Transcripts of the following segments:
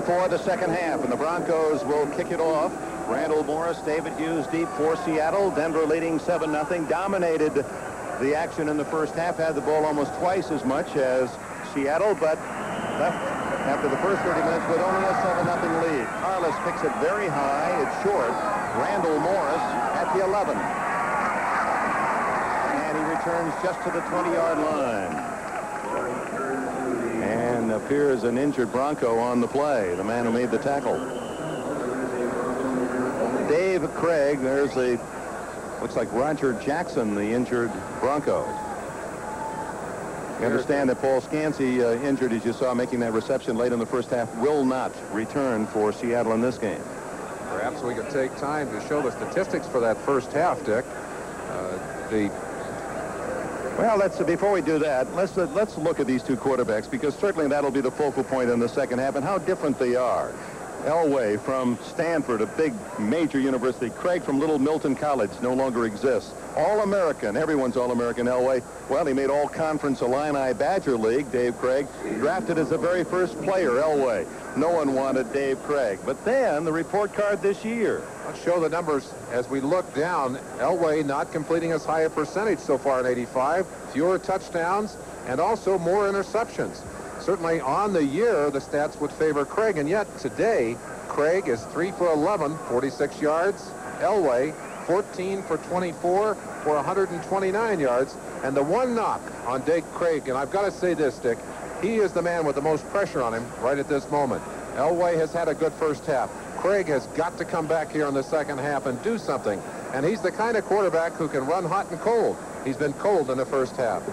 2:34 the second half, and the Broncos will kick it off. Randall Morris, David Hughes deep for Seattle. Denver leading 7-0. Dominated the action in the first half. Had the ball almost twice as much as Seattle, but left after the first 30 minutes with only a 7-0 lead. Carlos picks it very high. It's short. Randall Morris at the 11. And he returns just to the 20-yard line. And appears an injured Bronco on the play, the man who made the tackle. Dave Craig, there's a, looks like Roger Jackson, the injured Bronco. You understand that Paul Scansey, injured, as you saw, making that reception late in the first half, will not return for Seattle in this game. Perhaps we could take time to show the statistics for that first half, Dick. Well, before we do that, let's look at these two quarterbacks, because certainly that'll be the focal point in the second half and how different they are. Elway from Stanford, a big major university. Craig from Little Milton College no longer exists. All-American. Everyone's All-American. Elway. Well, he made All-Conference Illini Badger League. Dave Craig drafted as the very first player. Elway. No one wanted Dave Craig. But then the report card this year. Let's show the numbers as we look down. Elway not completing as high a percentage so far in 85. Fewer touchdowns and also more interceptions. Certainly on the year, the stats would favor Craig, and yet today, Craig is 3 for 11, 46 yards. Elway, 14 for 24 for 129 yards. And the one knock on Dave Craig, and I've got to say this, Dick, he is the man with the most pressure on him right at this moment. Elway has had a good first half. Craig has got to come back here in the second half and do something. And he's the kind of quarterback who can run hot and cold. He's been cold in the first half.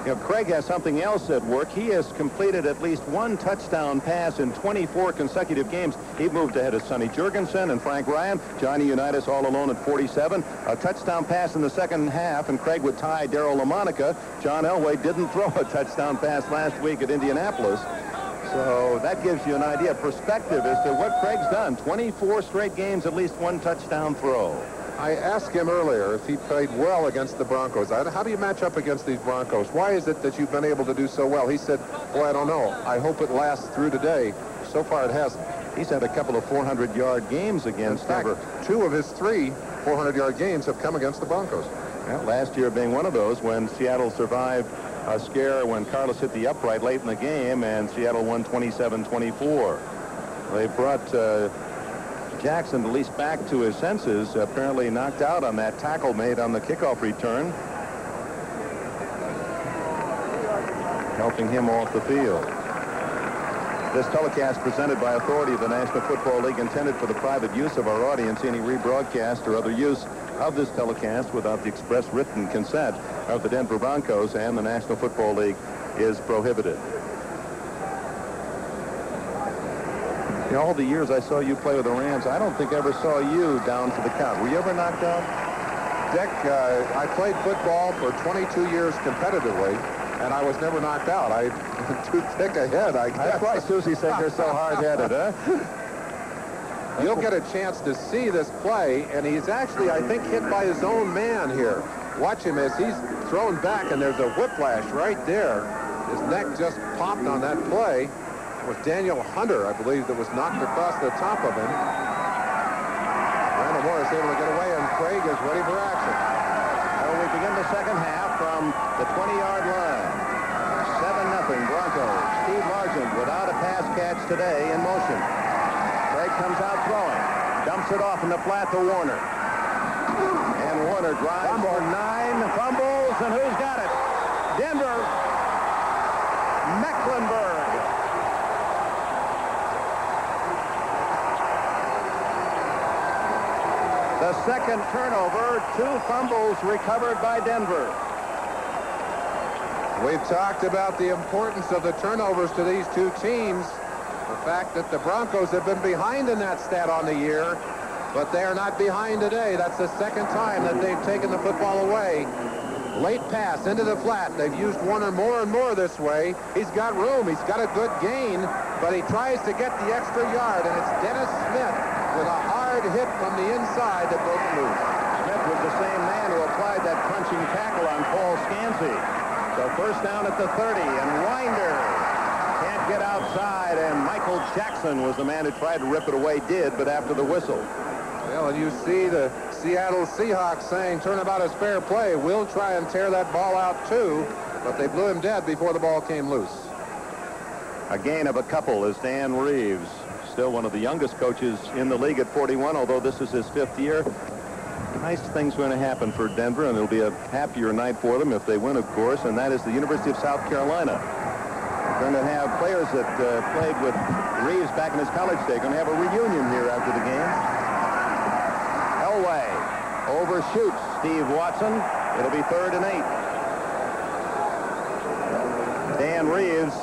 You know, Craig has something else at work. He has completed at least one touchdown pass in 24 consecutive games. He moved ahead of Sonny Jurgensen and Frank Ryan. Johnny Unitas all alone at 47. A touchdown pass in the second half, and Craig would tie Darryl LaMonica. John Elway didn't throw a touchdown pass last week at Indianapolis. So that gives you an idea, perspective as to what Craig's done. 24 straight games, at least one touchdown throw. I asked him earlier if he played well against the Broncos. How do you match up against these Broncos? Why is it that you've been able to do so well? He said, boy, I don't know. I hope it lasts through today. So far, it hasn't. He's had a couple of 400-yard games against Denver. 2 of his 3 400-yard games have come against the Broncos. Well, last year being one of those when Seattle survived a scare when Carlos hit the upright late in the game, and Seattle won 27-24. They brought Jackson at least back to his senses, apparently knocked out on that tackle made on the kickoff return, helping him off the field. This telecast presented by authority of the National Football League, intended for the private use of our audience. Any rebroadcast or other use of this telecast without the express written consent of the Denver Broncos and the National Football League is prohibited. In all the years I saw you play with the Rams, I don't think I ever saw you down for the count. Were you ever knocked out? Dick, I played football for 22 years competitively, and I was never knocked out. I'm too thick a head, I guess. That's why Susie said you're so hard-headed, huh? You'll get a chance to see this play, and he's actually, I think, hit by his own man here. Watch him as he's thrown back, and there's a whiplash right there. His neck just popped on that play. It was Daniel Hunter, I believe, that was knocked across the top of him. Randall Morris able to get away, and Craig is ready for action. Well, we begin the second half from the 20-yard line. 7-0 Broncos. Steve Largent without a pass catch today in motion. Craig comes out throwing. Dumps it off in the flat to Warner. And Warner drives for 9. Fumbles, and who's got it? Denver. Mecklenburg. The second turnover, 2 fumbles recovered by Denver. We've talked about the importance of the turnovers to these two teams. The fact that the Broncos have been behind in that stat on the year, but they are not behind today. That's the second time that they've taken the football away. Late pass into the flat. They've used Warner more and more this way. He's got room. He's got a good gain, but he tries to get the extra yard, and it's Dennis Smith with a hard hit from the inside that broke loose. Smith was the same man who applied that punching tackle on Paul Scansey. So first down at the 30, and Winder can't get outside, and Michael Jackson was the man who tried to rip it away, but after the whistle. Well, and you see the Seattle Seahawks saying turnabout is fair play. We'll try and tear that ball out too, but they blew him dead before the ball came loose. A gain of a couple is Dan Reeves, still one of the youngest coaches in the league at 41, although this is his 5th year. Nice things going to happen for Denver, and it'll be a happier night for them if they win, of course, and that is the University of South Carolina. They're going to have players that played with Reeves back in his college day. Going to have a reunion here after the game. Elway overshoots Steve Watson. It'll be 3rd and 8. Dan Reeves,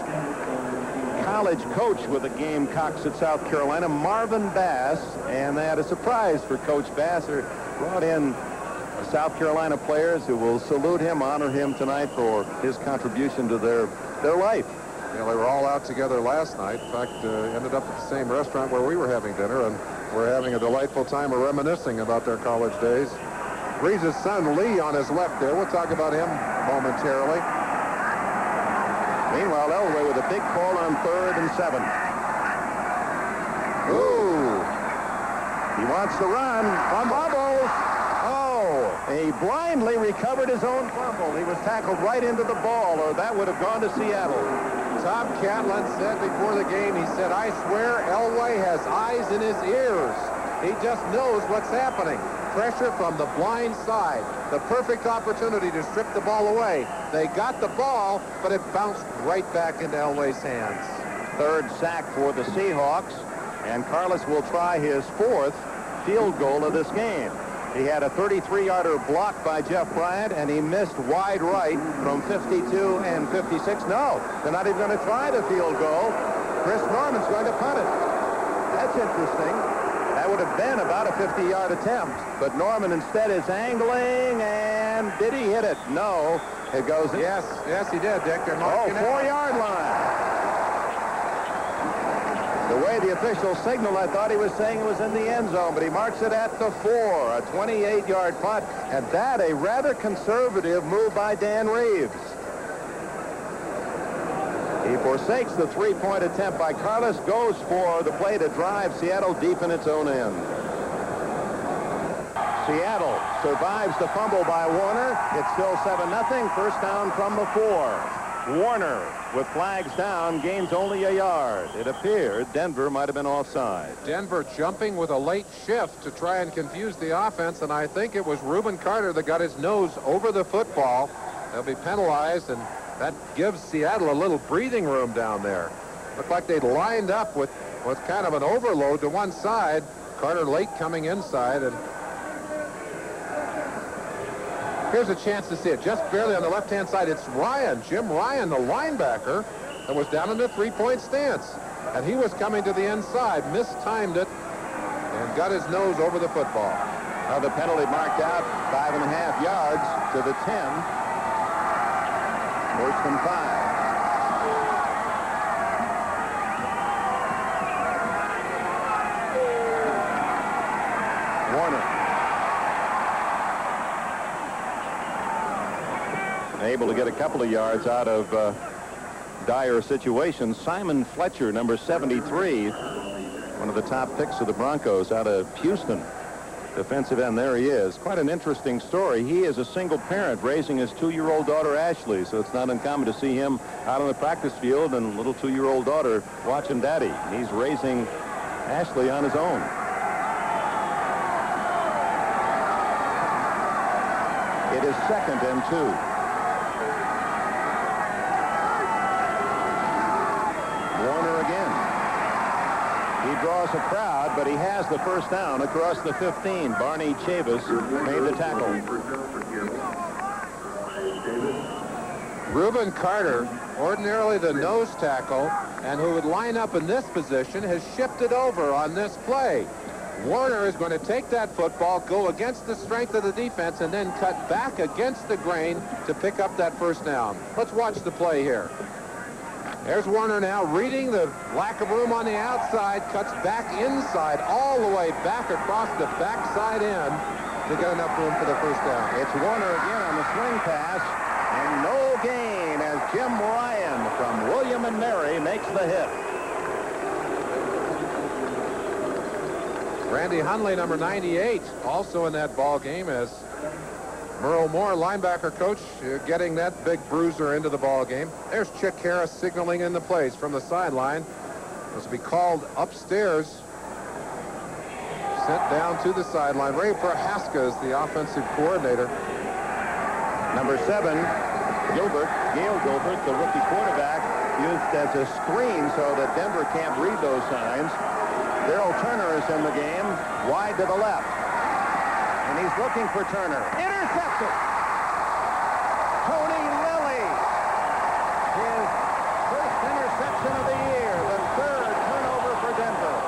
college coach with the Gamecocks at South Carolina, Marvin Bass, and they had a surprise for Coach Bass. They brought in South Carolina players who will salute him, honor him tonight for his contribution to their life. You know, they were all out together last night. In fact, ended up at the same restaurant where we were having dinner, and we're having a delightful time of reminiscing about their college days. Reeves' son, Lee, on his left there. We'll talk about him momentarily. Meanwhile, Elway with a big call on 3rd and 7. Ooh. He wants to run. Fumbles. Oh, he blindly recovered his own fumble. He was tackled right into the ball, or that would have gone to Seattle. Tom Catlin said before the game, he said, I swear Elway has eyes in his ears. He just knows what's happening. Pressure from the blind side. The perfect opportunity to strip the ball away. They got the ball, but it bounced right back into Elway's hands. 3rd sack for the Seahawks, and Carlos will try his 4th field goal of this game. He had a 33-yarder blocked by Jeff Bryant, and he missed wide right from 52 and 56. No, they're not even going to try the field goal. Chris Norman's going to punt it. That's interesting. That would have been about a 50-yard attempt, but Norman instead is angling, and did he hit it? No. It goes. Yes, he did, Dick. They're marking 4-yard line. The way the official signaled, I thought he was saying it was in the end zone, but he marks it at the 4, a 28-yard punt, and that a rather conservative move by Dan Reeves. He forsakes the 3-point attempt by Carlos, goes for the play to drive Seattle deep in its own end. Seattle survives the fumble by Warner. It's still 7-0, first down from the 4. Warner, with flags down, gains only a yard. It appeared Denver might have been offside. Denver jumping with a late shift to try and confuse the offense, and I think it was Reuben Carter that got his nose over the football. They'll be penalized, and that gives Seattle a little breathing room down there. Looked like they'd lined up with kind of an overload to one side. Carter late coming inside, and here's a chance to see it just barely on the left-hand side. It's Jim Ryan, the linebacker, that was down in the 3-point stance. And he was coming to the inside, mistimed it, and got his nose over the football. Now the penalty marked out 5.5 yards to the 10. First and 5. Warner. Able to get a couple of yards out of dire situations. Simon Fletcher, number 73, one of the top picks of the Broncos out of Houston. Defensive end, there he is. Quite an interesting story. He is a single parent raising his 2-year-old daughter, Ashley, so it's not uncommon to see him out on the practice field and little 2-year-old daughter watching daddy. He's raising Ashley on his own. It is 2nd and 2. He draws a crowd, but he has the first down across the 15. Barney Chavis made the tackle. Reuben Carter, ordinarily the nose tackle, and who would line up in this position, has shifted over on this play. Warner is going to take that football, go against the strength of the defense, and then cut back against the grain to pick up that first down. Let's watch the play here. There's Warner now reading the lack of room on the outside, cuts back inside, all the way back across the backside end to get enough room for the first down. It's Warner again on the swing pass, and no gain as Jim Ryan from William and Mary makes the hit. Randy Hundley, number 98, also in that ball game as Merle Moore, linebacker coach, getting that big bruiser into the ball game. There's Chick Harris signaling in the plays from the sideline. This will be called upstairs. Sent down to the sideline. Ray Prohaska is the offensive coordinator. Number 7, Gilbert, Gail Gilbert, the rookie quarterback, used as a screen so that Denver can't read those signs. Daryl Turner is in the game, wide to the left. And he's looking for Turner. Intercepted! Tony Lilly. His first interception of the year. The third turnover for Denver.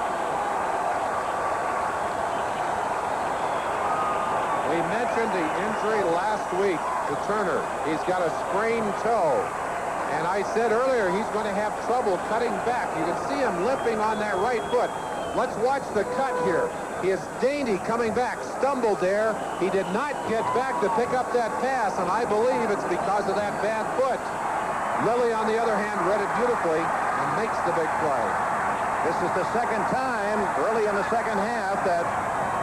We mentioned the injury last week to Turner. He's got a sprained toe. And I said earlier he's going to have trouble cutting back. You can see him limping on that right foot. Let's watch the cut here. He is dainty coming back, stumbled there. He did not get back to pick up that pass, and I believe it's because of that bad foot. Lilly, on the other hand, read it beautifully and makes the big play. This is the second time early in the second half that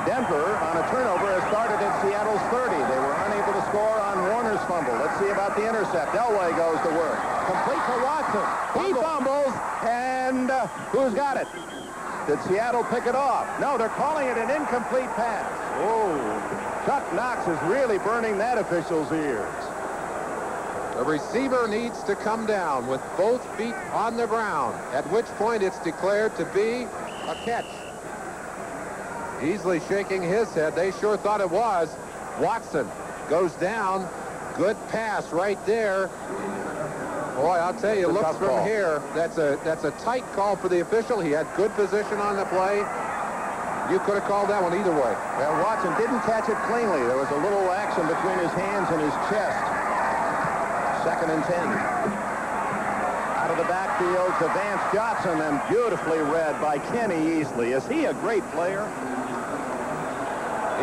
Denver, on a turnover, has started at Seattle's 30. They were unable to score on Warner's fumble. Let's see about the intercept. Elway goes to work. Complete to Watson. He fumbles, and who's got it? Did Seattle pick it off? No, they're calling it an incomplete pass. Oh, Chuck Knox is really burning that official's ears. The receiver needs to come down with both feet on the ground, at which point it's declared to be a catch. Easily shaking his head. They sure thought it was. Watson goes down. Good pass right there. Boy, I'll tell you, looks from here, that's a tight call for the official. He had good position on the play. You could have called that one either way. Well, Watson didn't catch it cleanly. There was a little action between his hands and his chest. 2nd and 10. Out of the backfield to Vance Johnson, and beautifully read by Kenny Easley. Is he a great player?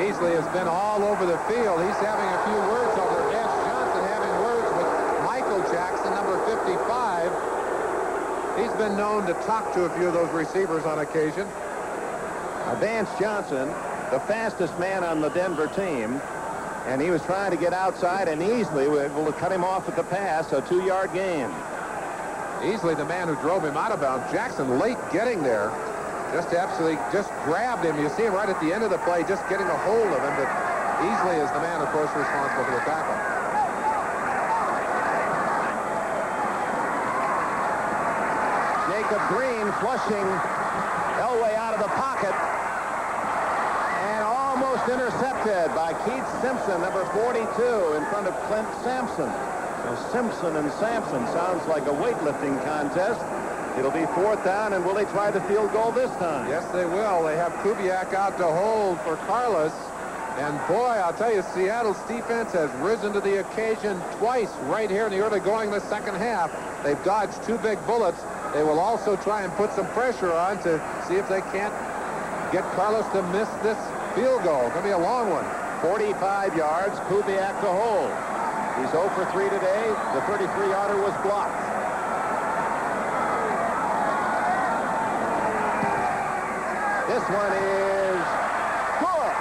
Easley has been all over the field. He's having a few words over Vance Johnson, having words with Michael Jackson, number 55. He's been known to talk to a few of those receivers on occasion. Vance Johnson, the fastest man on the Denver team, and he was trying to get outside, and Easley was able to cut him off at the pass, a 2-yard gain. Easley, the man who drove him out of bounds. Jackson late getting there. Just absolutely just grabbed him. You see him right at the end of the play, just getting a hold of him. But Easley is the man, of course, responsible for the tackle. Jacob Green flushing Elway out of the pocket. And almost intercepted by Keith Simpson, number 42, in front of Clint Sampson. So Simpson and Sampson sounds like a weightlifting contest. It'll be 4th down, and will they try the field goal this time? Yes, they will. They have Kubiak out to hold for Carlos. And boy, I'll tell you, Seattle's defense has risen to the occasion twice right here in the early going the second half. They've dodged 2 big bullets. They will also try and put some pressure on to see if they can't get Carlos to miss this field goal. It's going to be a long one. 45 yards, Kubiak to hold. He's 0 for 3 today. The 33-yarder was blocked. This one is good.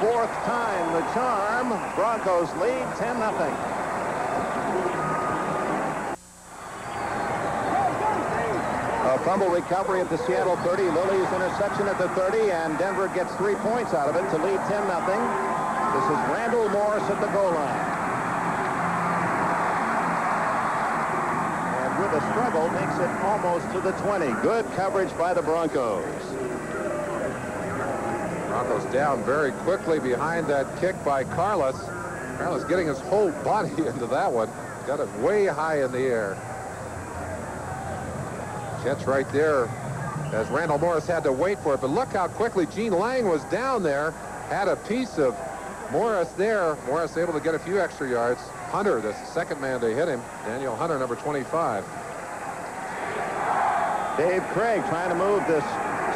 Fourth time the charm. Broncos lead 10-0. A fumble recovery at the Seattle 30. Lilly's interception at the 30, and Denver gets 3 points out of it to lead 10-0. This is Randall Morris at the goal line. The struggle makes it almost to the 20. Good coverage by the Broncos. Broncos down very quickly behind that kick by Carlos. Carlos getting his whole body into that one. Got it way high in the air. Catch right there as Randall Morris had to wait for it. But look how quickly Gene Lang was down there. Had a piece of Morris there. Morris able to get a few extra yards. Hunter, the second man to hit him. Daniel Hunter, number 25. Dave Craig trying to move this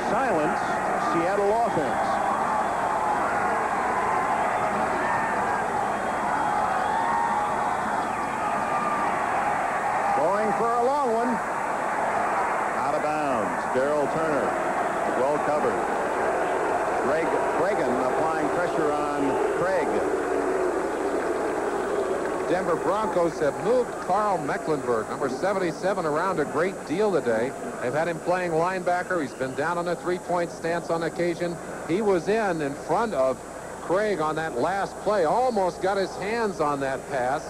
silent Seattle offense. Denver Broncos have moved Carl Mecklenburg, number 77, around a great deal today. They've had him playing linebacker. He's been down on a three-point stance on occasion. He was in front of Craig on that last play. Almost got his hands on that pass.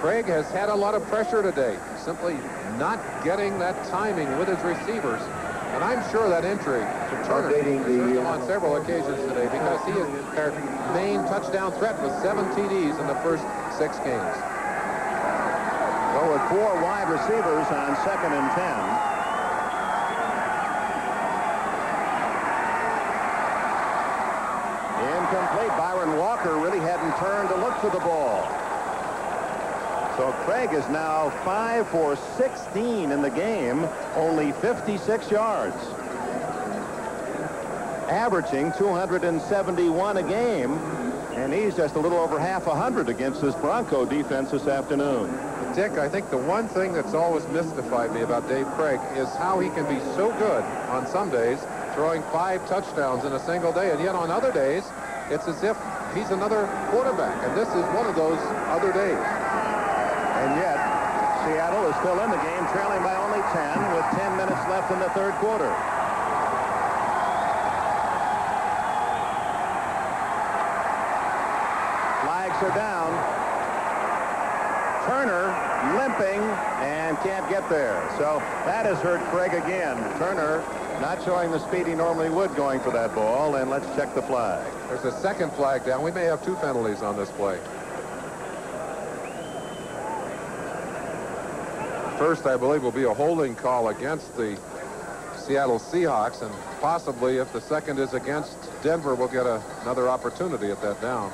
Craig has had a lot of pressure today, simply not getting that timing with his receivers. And I'm sure that injury to Turner hurt him on several occasions today, because he is their main touchdown threat with 7 TDs in the first 6 games. So with 4 wide receivers on 2nd and 10. Incomplete. Byron Walker really hadn't turned to look for the ball. So Craig is now 5 for 16 in the game, only 56 yards. Averaging 271 a game, and he's just a little over half 100 against this Bronco defense this afternoon. Dick, I think the one thing that's always mystified me about Dave Craig is how he can be so good on some days, throwing 5 touchdowns in a single day, and yet on other days, it's as if he's another quarterback, and this is one of those other days. And yet, Seattle is still in the game, trailing by only 10 with 10 minutes left in the 3rd quarter. Flags are down. Turner limping and can't get there. So that has hurt Craig again. Turner not showing the speed he normally would going for that ball. And let's check the flag. There's a 2nd flag down. We may have 2 penalties on this play. First, I believe, will be a holding call against the Seattle Seahawks, and possibly if the second is against Denver, we'll get another opportunity at that down.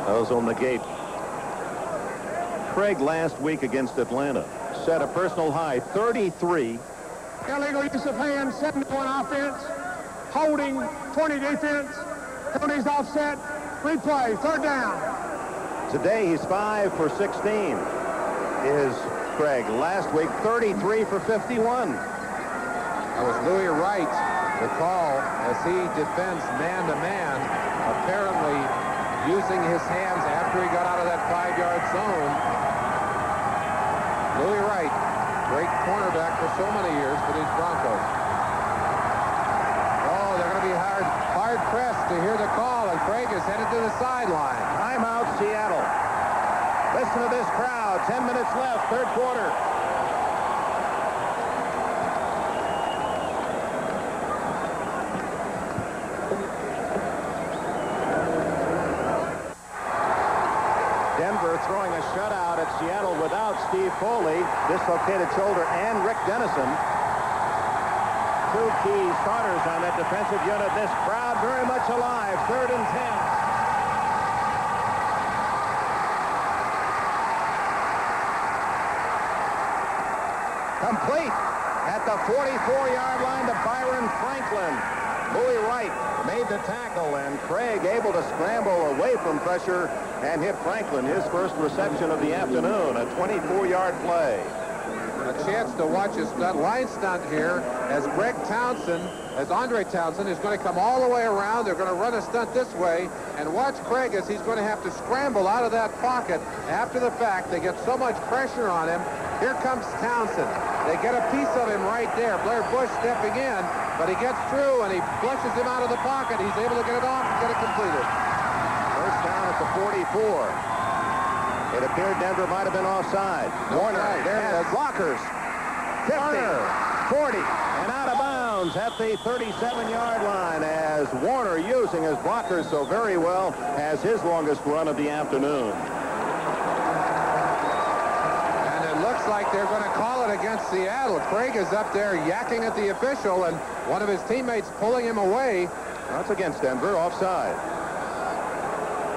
Those on the gate. Craig last week against Atlanta set a personal high 33. Illegal use of hands, 71 offense, holding 20 defense, penalties offset, replay, 3rd down. Today he's 5 for 16. Is Craig. Last week 33 for 51. That was Louis Wright, the call as he defends man-to-man, apparently using his hands after he got out of that 5-yard zone. Louis Wright, great cornerback for so many years for these Broncos. Oh, they're going to be hard-pressed to hear the call, and Craig is headed to the sideline. Timeout, Seattle. Listen to this crowd. 10 minutes left, 3rd quarter. Denver throwing a shutout at Seattle without Steve Foley, dislocated shoulder, and Rick Dennison. 2 key starters on that defensive unit. This crowd very much alive. 3rd and 10. Complete at the 44-yard line to Byron Franklin. Louis Wright made the tackle, and Craig able to scramble away from pressure and hit Franklin, his first reception of the afternoon, a 24-yard play. A chance to watch a line stunt here as Andre Townsend is going to come all the way around. They're going to run a stunt this way, and watch Craig as he's going to have to scramble out of that pocket after the fact. They get so much pressure on him. Here comes Townsend. They get a piece of him right there. Blair Bush stepping in, but he gets through and he flushes him out of the pocket. He's able to get it off and get it completed. First down at the 44. It appeared Denver might have been offside. Warner, there has blockers. 50, 40, and out of bounds at the 37-yard line as Warner, using his blockers so very well, has his longest run of the afternoon. Looks like they're going to call it against Seattle. Craig is up there yakking at the official, and one of his teammates pulling him away. That's against Denver, offside.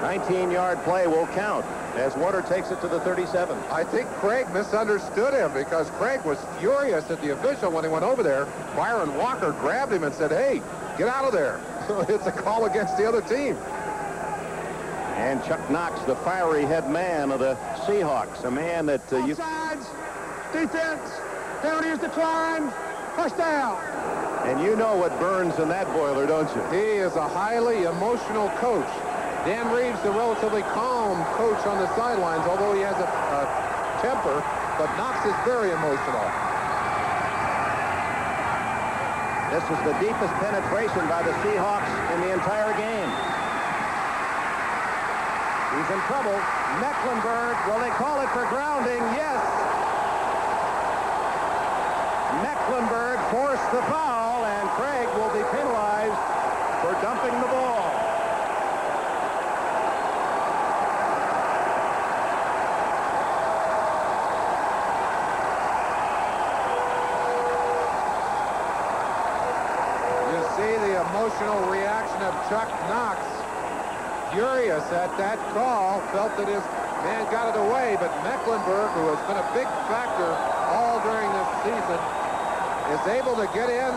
19-yard play will count as Warner takes it to the 37. I think Craig misunderstood him, because Craig was furious at the official when he went over there. Byron Walker grabbed him and said, "Hey, get out of there." It's a call against the other team. And Chuck Knox, the fiery head man of the Seahawks, a man that Offsides, defense, penalty is declined, first down. And you know what burns in that boiler, don't you? He is a highly emotional coach. Dan Reeves, the relatively calm coach on the sidelines, although he has a temper, but Knox is very emotional. This is the deepest penetration by the Seahawks in the entire game. He's in trouble. Mecklenburg, will they call it for grounding? Yes. Mecklenburg forced the foul, and Craig will be penalized for dumping the ball. You see the emotional reaction of Chuck Knox. Furious at that call, felt that his man got it away, but Mecklenburg, who has been a big factor all during this season, is able to get in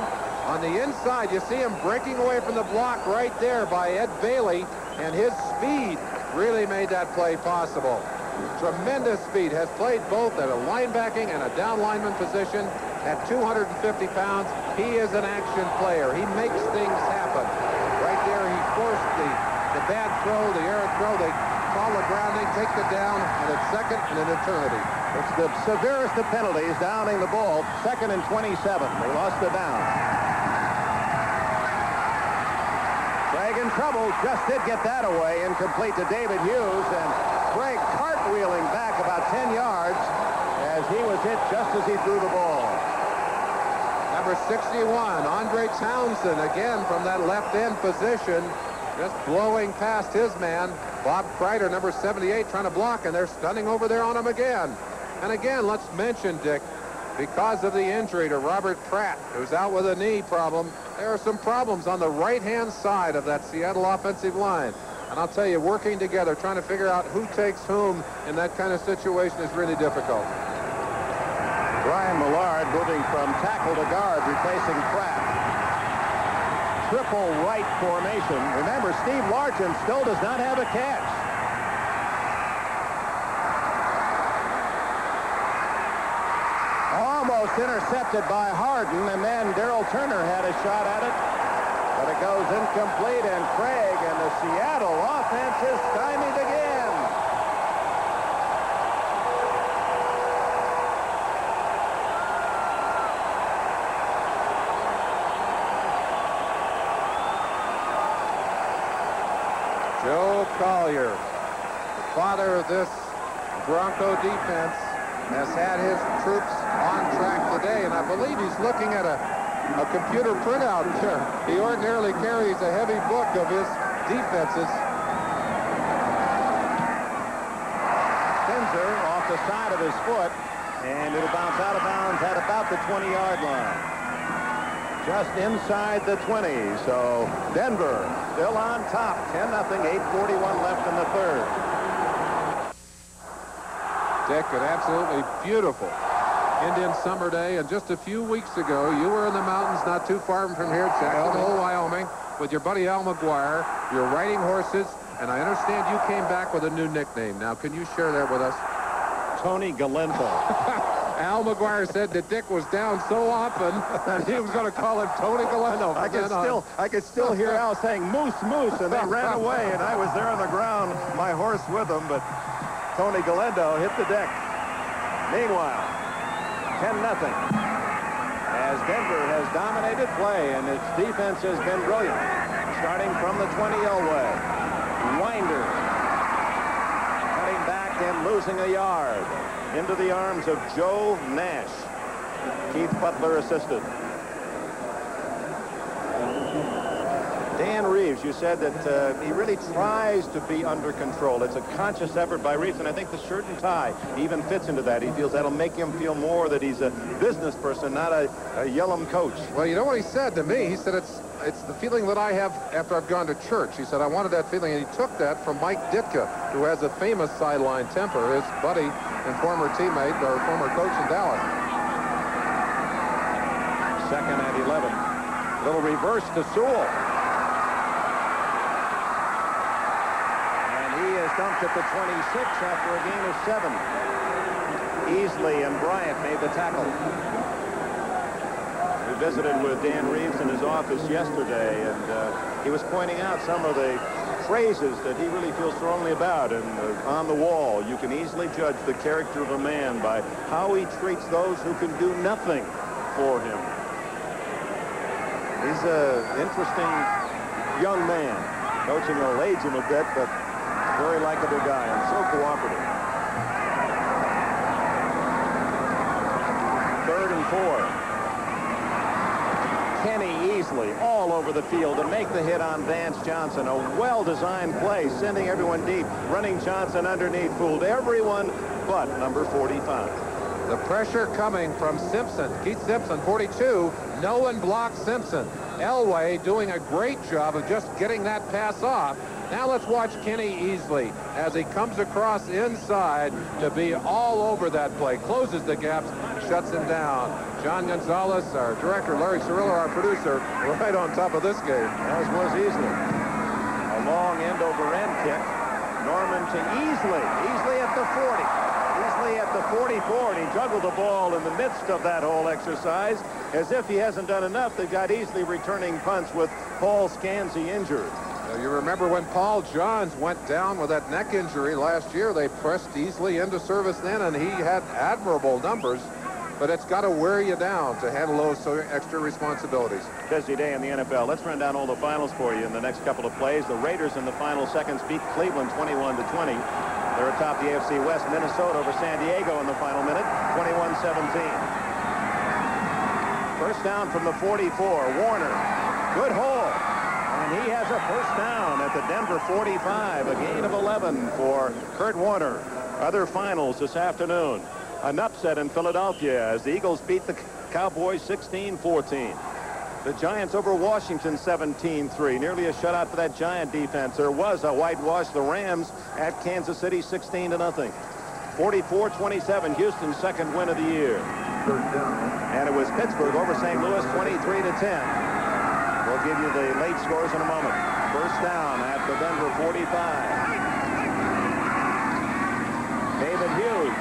on the inside. You see him breaking away from the block right there by Ed Bailey, and his speed really made that play possible. Tremendous speed. Has played both at a linebacking and a down lineman position. At 250 pounds, he is an action player. He makes things happen. Right there, he forced the bad throw, the errant throw. They call the grounding, take the down, and it's second and an eternity. It's the severest of penalties, downing the ball. 2nd and 27. They lost the down. Craig in trouble. Just did get that away. Incomplete to David Hughes. And Craig cartwheeling back about 10 yards as he was hit just as he threw the ball. Number 61, Andre Townsend, again from that left end position. Just blowing past his man. Bob Kreider, number 78, trying to block, and they're stunning over there on him again. And again, let's mention, Dick, because of the injury to Robert Pratt, who's out with a knee problem, there are some problems on the right-hand side of that Seattle offensive line. And I'll tell you, working together, trying to figure out who takes whom in that kind of situation is really difficult. Brian Millard moving from tackle to guard, replacing Pratt. Triple right formation. Remember, Steve Largent still does not have a catch. Almost intercepted by Harden, and then Darrell Turner had a shot at it, but it goes incomplete, and Craig and the Seattle offense is stymied again. Joe Collier, the father of this Bronco defense, has had his troops on track today, and I believe he's looking at a computer printout here. He ordinarily carries a heavy book of his defenses. Spencer off the side of his foot, and it'll bounce out of bounds at about the 20-yard line. Just inside the 20, so Denver still on top, 10-0, 8:41 left in the third. Dick, an absolutely beautiful Indian summer day, and just a few weeks ago, you were in the mountains not too far from here, Jackson Hole, Wyoming, with your buddy Al McGuire. You're riding horses, and I understand you came back with a new nickname. Now, can you share that with us? Tony Galento. Al McGuire said that Dick was down so often that he was going to call him Tony Galento. I could still hear Al saying moose, moose, and they ran away, and I was there on the ground, my horse with them, but Tony Galento hit the deck. Meanwhile, 10-0, as Denver has dominated play, and its defense has been brilliant. Starting from the 20 Elway. Winder cutting back and losing a yard into the arms of Joe Nash. Keith Butler assisted. Dan Reeves, you said that he really tries to be under control. It's a conscious effort by Reeves, and I think the shirt and tie even fits into that. He feels that'll make him feel more that he's a business person, not a yellum coach. Well, you know what he said to me? He said, it's the feeling that I have after I've gone to church. He said, I wanted that feeling, and he took that from Mike Ditka, who has a famous sideline temper, his buddy and former teammate, or former coach in Dallas. 2nd and 11. Little reverse to Sewell. Dumped at the 26 after a gain of 7. Easley and Bryant made the tackle. We visited with Dan Reeves in his office yesterday, and he was pointing out some of the phrases that he really feels strongly about. And on the wall, you can easily judge the character of a man by how he treats those who can do nothing for him. He's an interesting young man. Coaching will age him a bit, but very likable guy and so cooperative. 3rd and 4. Kenny Easley all over the field to make the hit on Vance Johnson. A well-designed play, sending everyone deep. Running Johnson underneath, fooled everyone but number 45. The pressure coming from Simpson. Keith Simpson, 42. No one blocks Simpson. Elway doing a great job of just getting that pass off. Now let's watch Kenny Easley as he comes across inside to be all over that play. Closes the gaps, shuts him down. John Gonzalez, our director, Larry Cirillo, our producer, right on top of this game. As was Easley. A long end-over-end kick. Norman to Easley. Easley at the 40. Easley at the 44, and he juggled the ball in the midst of that whole exercise. As if he hasn't done enough, they've got Easley returning punts with Paul Scansey injured. You remember when Paul Johns went down with that neck injury last year, they pressed Easley into service then, and he had admirable numbers. But it's got to wear you down to handle those extra responsibilities. Busy day in the NFL. Let's run down all the finals for you in the next couple of plays. The Raiders in the final seconds beat Cleveland 21-20. They're atop the AFC West. Minnesota over San Diego in the final minute, 21-17. First down from the 44. Warner, good hole. And he has a first down at the Denver 45. A gain of 11 for Kurt Warner. Other finals this afternoon. An upset in Philadelphia as the Eagles beat the Cowboys 16-14. The Giants over Washington 17-3. Nearly a shutout for that Giant defense. There was a whitewash. The Rams at Kansas City 16-0. 44-27. Houston's second win of the year. And it was Pittsburgh over St. Louis 23-10. We'll give you the late scores in a moment. First down at the Denver 45. David Hughes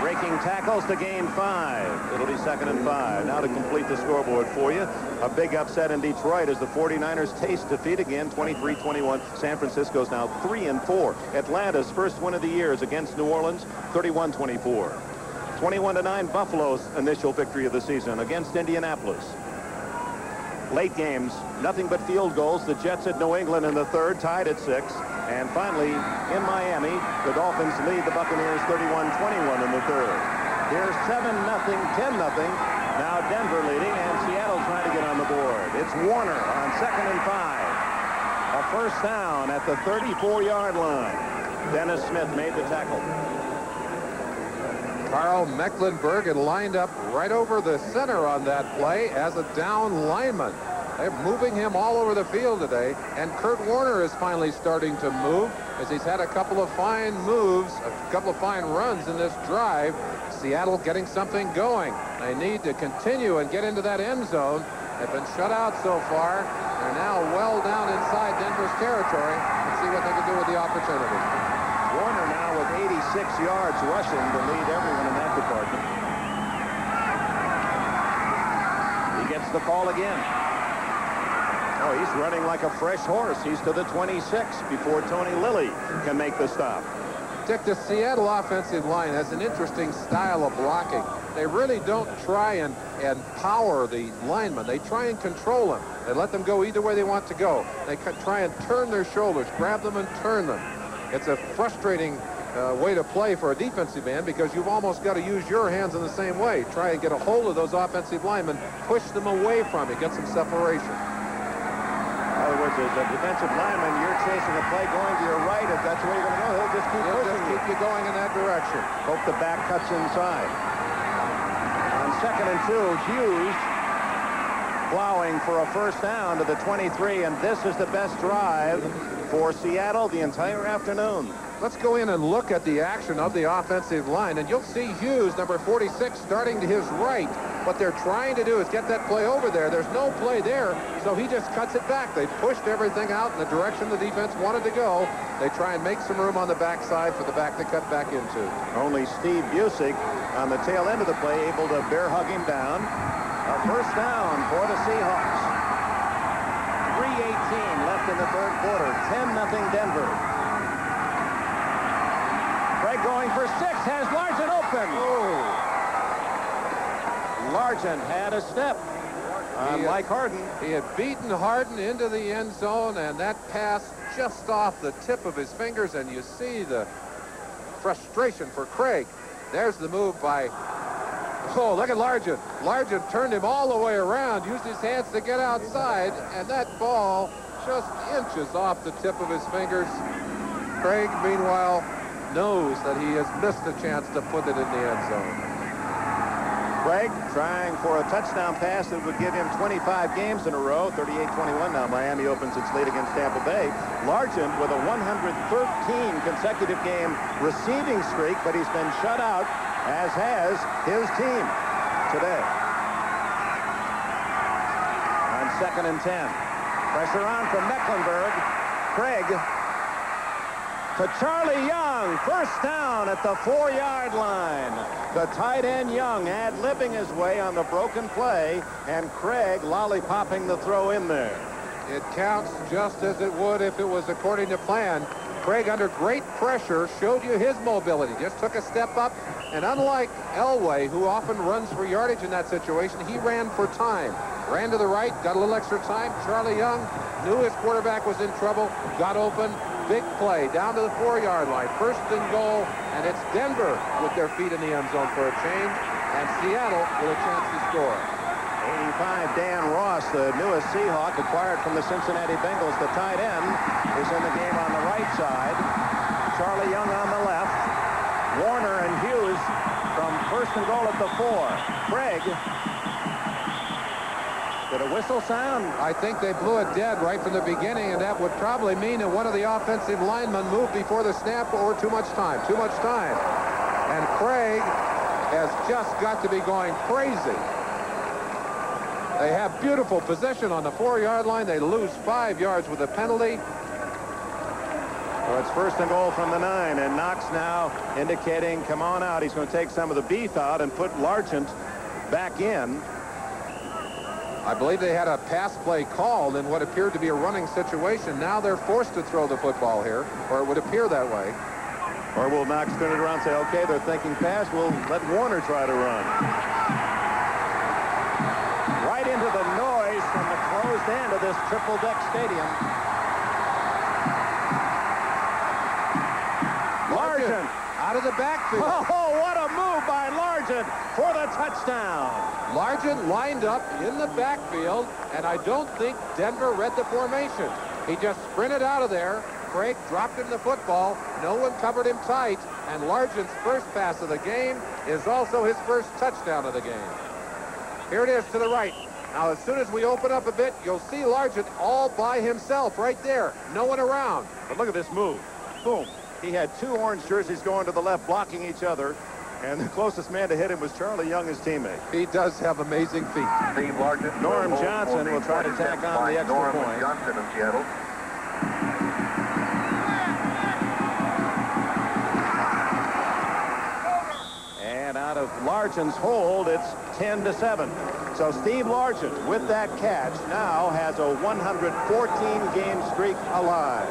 breaking tackles to gain 5. It'll be 2nd and 5. Now to complete the scoreboard for you. A big upset in Detroit as the 49ers taste defeat again, 23-21. San Francisco's now 3-4. Atlanta's first win of the year is against New Orleans, 31-24. 21-9 Buffalo's initial victory of the season against Indianapolis. Late games, nothing but field goals. The Jets at New England in the 3rd, tied at 6. And finally, in Miami, the Dolphins lead the Buccaneers 31-21 in the 3rd. Here's 7-0, 10-0. Now Denver leading, and Seattle trying to get on the board. It's Warner on 2nd and 5. A first down at the 34-yard line. Dennis Smith made the tackle. Carl Mecklenburg had lined up right over the center on that play as a down lineman. They're moving him all over the field today, and Kurt Warner is finally starting to move as he's had a couple of fine moves, a couple of fine runs in this drive. Seattle getting something going. They need to continue and get into that end zone. They've been shut out so far. They're now well down inside Denver's territory. Let's see what they can do with the opportunity. Warner now with 86 yards rushing to lead everyone in that department. He gets the call again. Oh, he's running like a fresh horse. He's to the 26 before Tony Lilly can make the stop. Dick, the Seattle offensive line has an interesting style of blocking. They really don't try and power the linemen. They try and control them. They let them go either way they want to go. They try and turn their shoulders, grab them and turn them. It's a frustrating way to play for a defensive end because you've almost got to use your hands in the same way. Try and get a hold of those offensive linemen, push them away from you, get some separation. In other words, as a defensive lineman, you're chasing a play going to your right. If that's where you're going to go, he'll just keep pushing you. Keep you going in that direction. Hope the back cuts inside. On 2nd and 2, Hughes plowing for a first down to the 23, and this is the best drive for Seattle the entire afternoon. Let's go in and look at the action of the offensive line, and you'll see Hughes, number 46, starting to his right. What they're trying to do is get that play over there. There's no play there, so he just cuts it back. They pushed everything out in the direction the defense wanted to go. They try and make some room on the backside for the back to cut back into. Only Steve Busick on the tail end of the play able to bear hug him down. A first down for the Seahawks. 3:18 left in the 3rd quarter. 10-0 Largent had a step on Mike Harden. He had beaten Harden into the end zone, and that pass just off the tip of his fingers, and you see the frustration for Craig. There's the move by, oh, look at Largent. Largent turned him all the way around, used his hands to get outside, and that ball just inches off the tip of his fingers. Craig, meanwhile, knows that he has missed a chance to put it in the end zone. Craig trying for a touchdown pass that would give him 25 games in a row. 38-21 now. Miami opens its lead against Tampa Bay. Largent with a 113 consecutive game receiving streak, but he's been shut out, as has his team today. On 2nd and 10. Pressure on from Mecklenburg. Craig to Charlie Young. First down at the 4-yard line. The tight end Young ad-libbing his way on the broken play, and Craig lollipopping the throw in there. It counts just as it would if it was according to plan. Craig, under great pressure, showed you his mobility. Just took a step up, and unlike Elway, who often runs for yardage in that situation, he ran for time. Ran to the right, got a little extra time. Charlie Young knew his quarterback was in trouble, got open. Big play down to the 4-yard line. First and goal, and it's Denver with their feet in the end zone for a change, and Seattle with a chance to score. 85, Dan Ross, the newest Seahawk, acquired from the Cincinnati Bengals. The tight end is in the game on the right side. Charlie Young on the left. Warner and Hughes from first and goal at the 4. Craig. Did a whistle sound? I think they blew it dead right from the beginning, and that would probably mean that one of the offensive linemen moved before the snap or too much time. Too much time. And Craig has just got to be going crazy. They have beautiful possession on the 4-yard line. They lose 5 yards with a penalty. Well, it's first and goal from the 9, and Knox now indicating, come on out. He's going to take some of the beef out and put Largent back in. I believe they had a pass play called in what appeared to be a running situation. Now they're forced to throw the football here, or it would appear that way. Or will Knox turn it around and say, okay, they're thinking pass. We'll let Warner try to run. Right into the noise from the closed end of this triple-deck stadium. Largent out of the backfield. Oh, what a move by Largent for the touchdown. Largent lined up in the backfield, and I don't think Denver read the formation. He just sprinted out of there. Craig dropped him the football. No one covered him tight, and Largent's first pass of the game is also his first touchdown of the game. Here it is to the right. Now, as soon as we open up a bit, you'll see Largent all by himself right there. No one around. But look at this move. Boom. He had 2 orange jerseys going to the left, blocking each other. And the closest man to hit him was Charlie Young, his teammate. He does have amazing feet. Norm Johnson will try to tack on the extra point. Johnson in Seattle. And out of Largent's hold, it's 10-7. So Steve Largent, with that catch, now has a 114-game streak alive.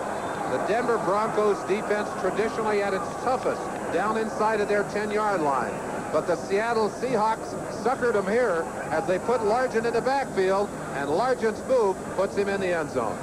The Denver Broncos defense traditionally at its toughest down inside of their 10-yard line. But the Seattle Seahawks suckered them here as they put Largent in the backfield, and Largent's move puts him in the end zone.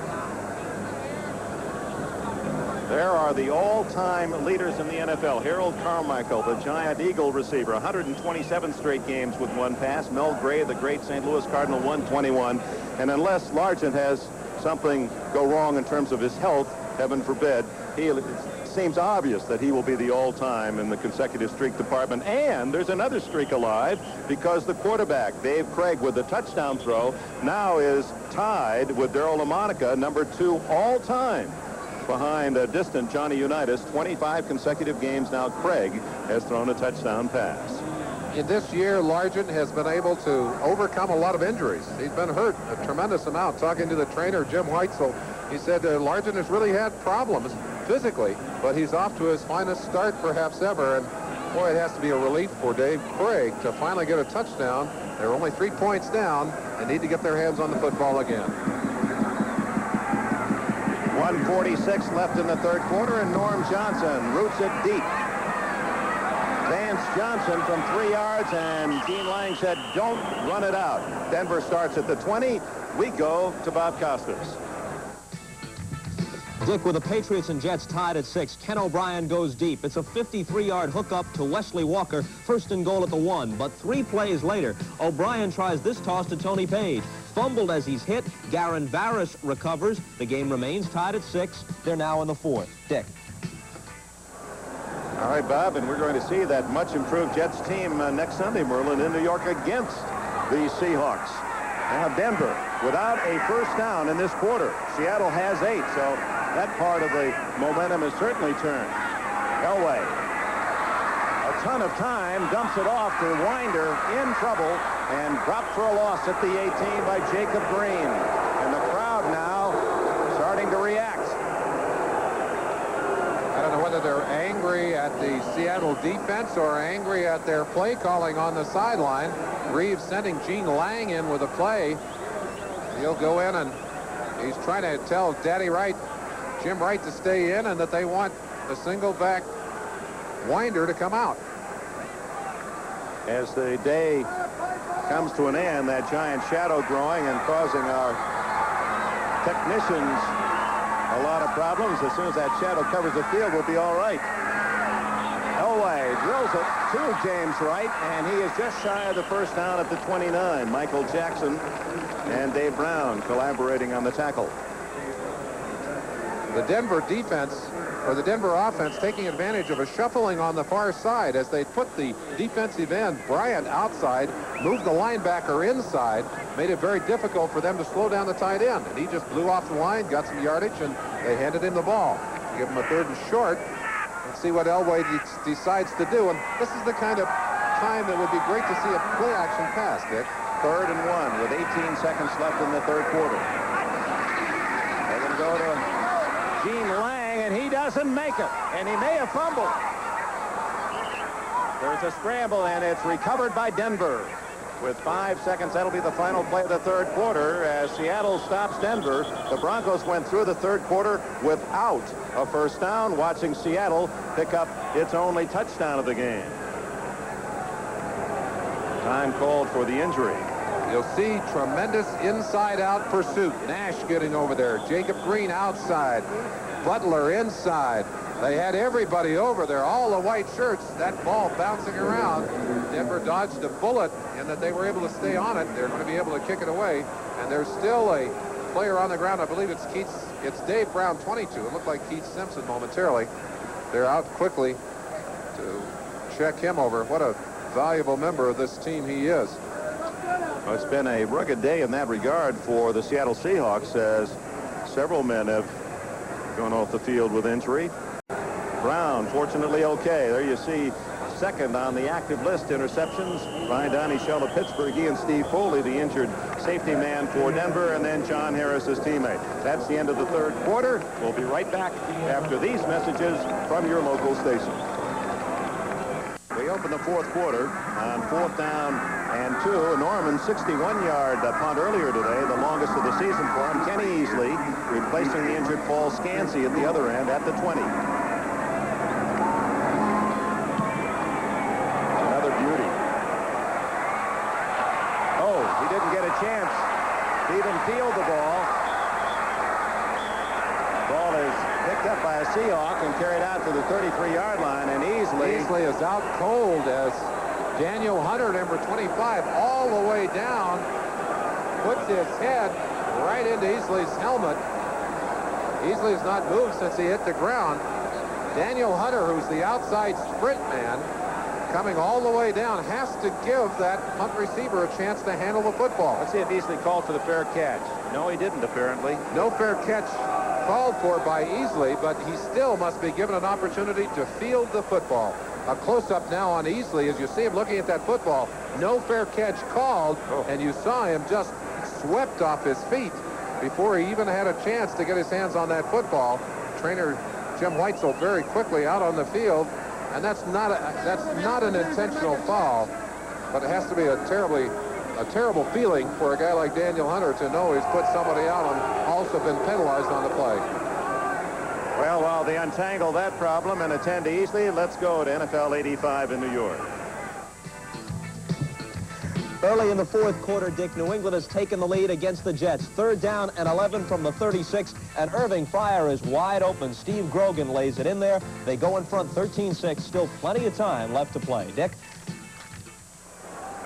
There are the all-time leaders in the NFL. Harold Carmichael, the Giant Eagle receiver, 127 straight games with 1 pass. Mel Gray, the great St. Louis Cardinal, 121. And unless Largent has something go wrong in terms of his health, heaven forbid, it seems obvious that he will be the all-time in the consecutive streak department. And there's another streak alive because the quarterback, Dave Craig, with the touchdown throw, now is tied with Darryl LaMonica, number 2 all-time, behind a distant Johnny Unitas. 25 consecutive games now Craig has thrown a touchdown pass. In this year, Largent has been able to overcome a lot of injuries. He's been hurt a tremendous amount. Talking to the trainer, Jim Weitzel, he said Largent has really had problems physically, but he's off to his finest start perhaps ever. And boy, it has to be a relief for Dave Craig to finally get a touchdown. They're only 3 points down and need to get their hands on the football again. 1:46 left in the 3rd quarter, and Norm Johnson roots it deep. Vance Johnson from 3 yards, and Gene Lang said, don't run it out. Denver starts at the 20. We go to Bob Costas. Dick, with the Patriots and Jets tied at 6, Ken O'Brien goes deep. It's a 53-yard hookup to Wesley Walker, first and goal at the 1. But 3 plays later, O'Brien tries this toss to Tony Page. Fumbled as he's hit. Garin Varus recovers. The game remains tied at 6. They're now in the 4th. Dick. All right, Bob, and we're going to see that much improved Jets team next Sunday, Merlin, in New York against the Seahawks. Now Denver without a first down in this quarter. Seattle has 8, so that part of the momentum is certainly turned. Elway, a ton of time, dumps it off to Winder, in trouble, and dropped for a loss at the 18 by Jacob Green. And the crowd now starting to react. I don't know whether they're angry at the Seattle defense or angry at their play calling on the sideline. Reeves sending Gene Lang in with a play. He'll go in, and he's trying to tell Daddy Wright, Jim Wright, to stay in, and that they want the single back Winder to come out. As the day comes to an end, that giant shadow growing and causing our technicians a lot of problems. As soon as that shadow covers the field, we'll be all right. Elway drills it to James Wright, and he is just shy of the first down at the 29. Michael Jackson and Dave Brown collaborating on the tackle. The Denver defense, or the Denver offense, taking advantage of a shuffling on the far side as they put the defensive end, Bryant, outside, moved the linebacker inside, made it very difficult for them to slow down the tight end. And he just blew off the line, got some yardage, and they handed him the ball. Give him a 3rd and short, and see what Elway decides to do. And this is the kind of time that would be great to see a play-action pass, Dick. 3rd and 1 with 18 seconds left in the 3rd quarter. They're going to go to Gene Lang, and he doesn't make it, and he may have fumbled. There's a scramble, and it's recovered by Denver. With 5 seconds, that'll be the final play of the 3rd quarter as Seattle stops Denver. The Broncos went through the 3rd quarter without a first down, watching Seattle pick up its only touchdown of the game. Time called for the injury. You'll see tremendous inside-out pursuit. Nash getting over there. Jacob Green outside. Butler inside. They had everybody over there, all the white shirts. That ball bouncing around. Denver dodged a bullet in that they were able to stay on it. They're going to be able to kick it away. And there's still a player on the ground. I believe it's Dave Brown, 22. It looked like Keith Simpson momentarily. They're out quickly to check him over. What a valuable member of this team he is. Well, it's been a rugged day in that regard for the Seattle Seahawks, as several men have gone off the field with injury. Brown, fortunately, okay. There you see second on the active list interceptions. Brian Donnie, Shell of Pittsburgh, he and Steve Foley, the injured safety man for Denver, and then John Harris, his teammate. That's the end of the 3rd quarter. We'll be right back after these messages from your local station. We open the 4th quarter on 4th down and 2. A Norman 61-yard punt earlier today, the longest of the season for him. Kenny Easley replacing the injured Paul Scansey at the other end at the 20. Another beauty. Oh, he didn't get a chance to even field the ball. Ball is picked up by a Seahawk and carried out to the 33-yard line, and Easley is out cold as Daniel Hunter, number 25, all the way down, puts his head right into Easley's helmet. Easley has not moved since he hit the ground. Daniel Hunter, who's the outside sprint man, coming all the way down, has to give that punt receiver a chance to handle the football. Let's see if Easley called for the fair catch. No, he didn't, apparently. No fair catch called for by Easley, but he still must be given an opportunity to field the football. A close-up now on Easley as you see him looking at that football. No fair catch called, and you saw him just swept off his feet before he even had a chance to get his hands on that football. Trainer Jim Weitzel very quickly out on the field, and that's not an intentional foul, but it has to be a terrible feeling for a guy like Daniel Hunter to know he's put somebody out and also been penalized on the play. Well, Well, while they untangle that problem and attend to Easley, let's go to NFL 85 in New York. Early in the fourth quarter, Dick, New England has taken the lead against the Jets. 3rd down and 11 from the 36, and Irving Fryar is wide open. Steve Grogan lays it in there. They go in front 13-6. Still plenty of time left to play. Dick?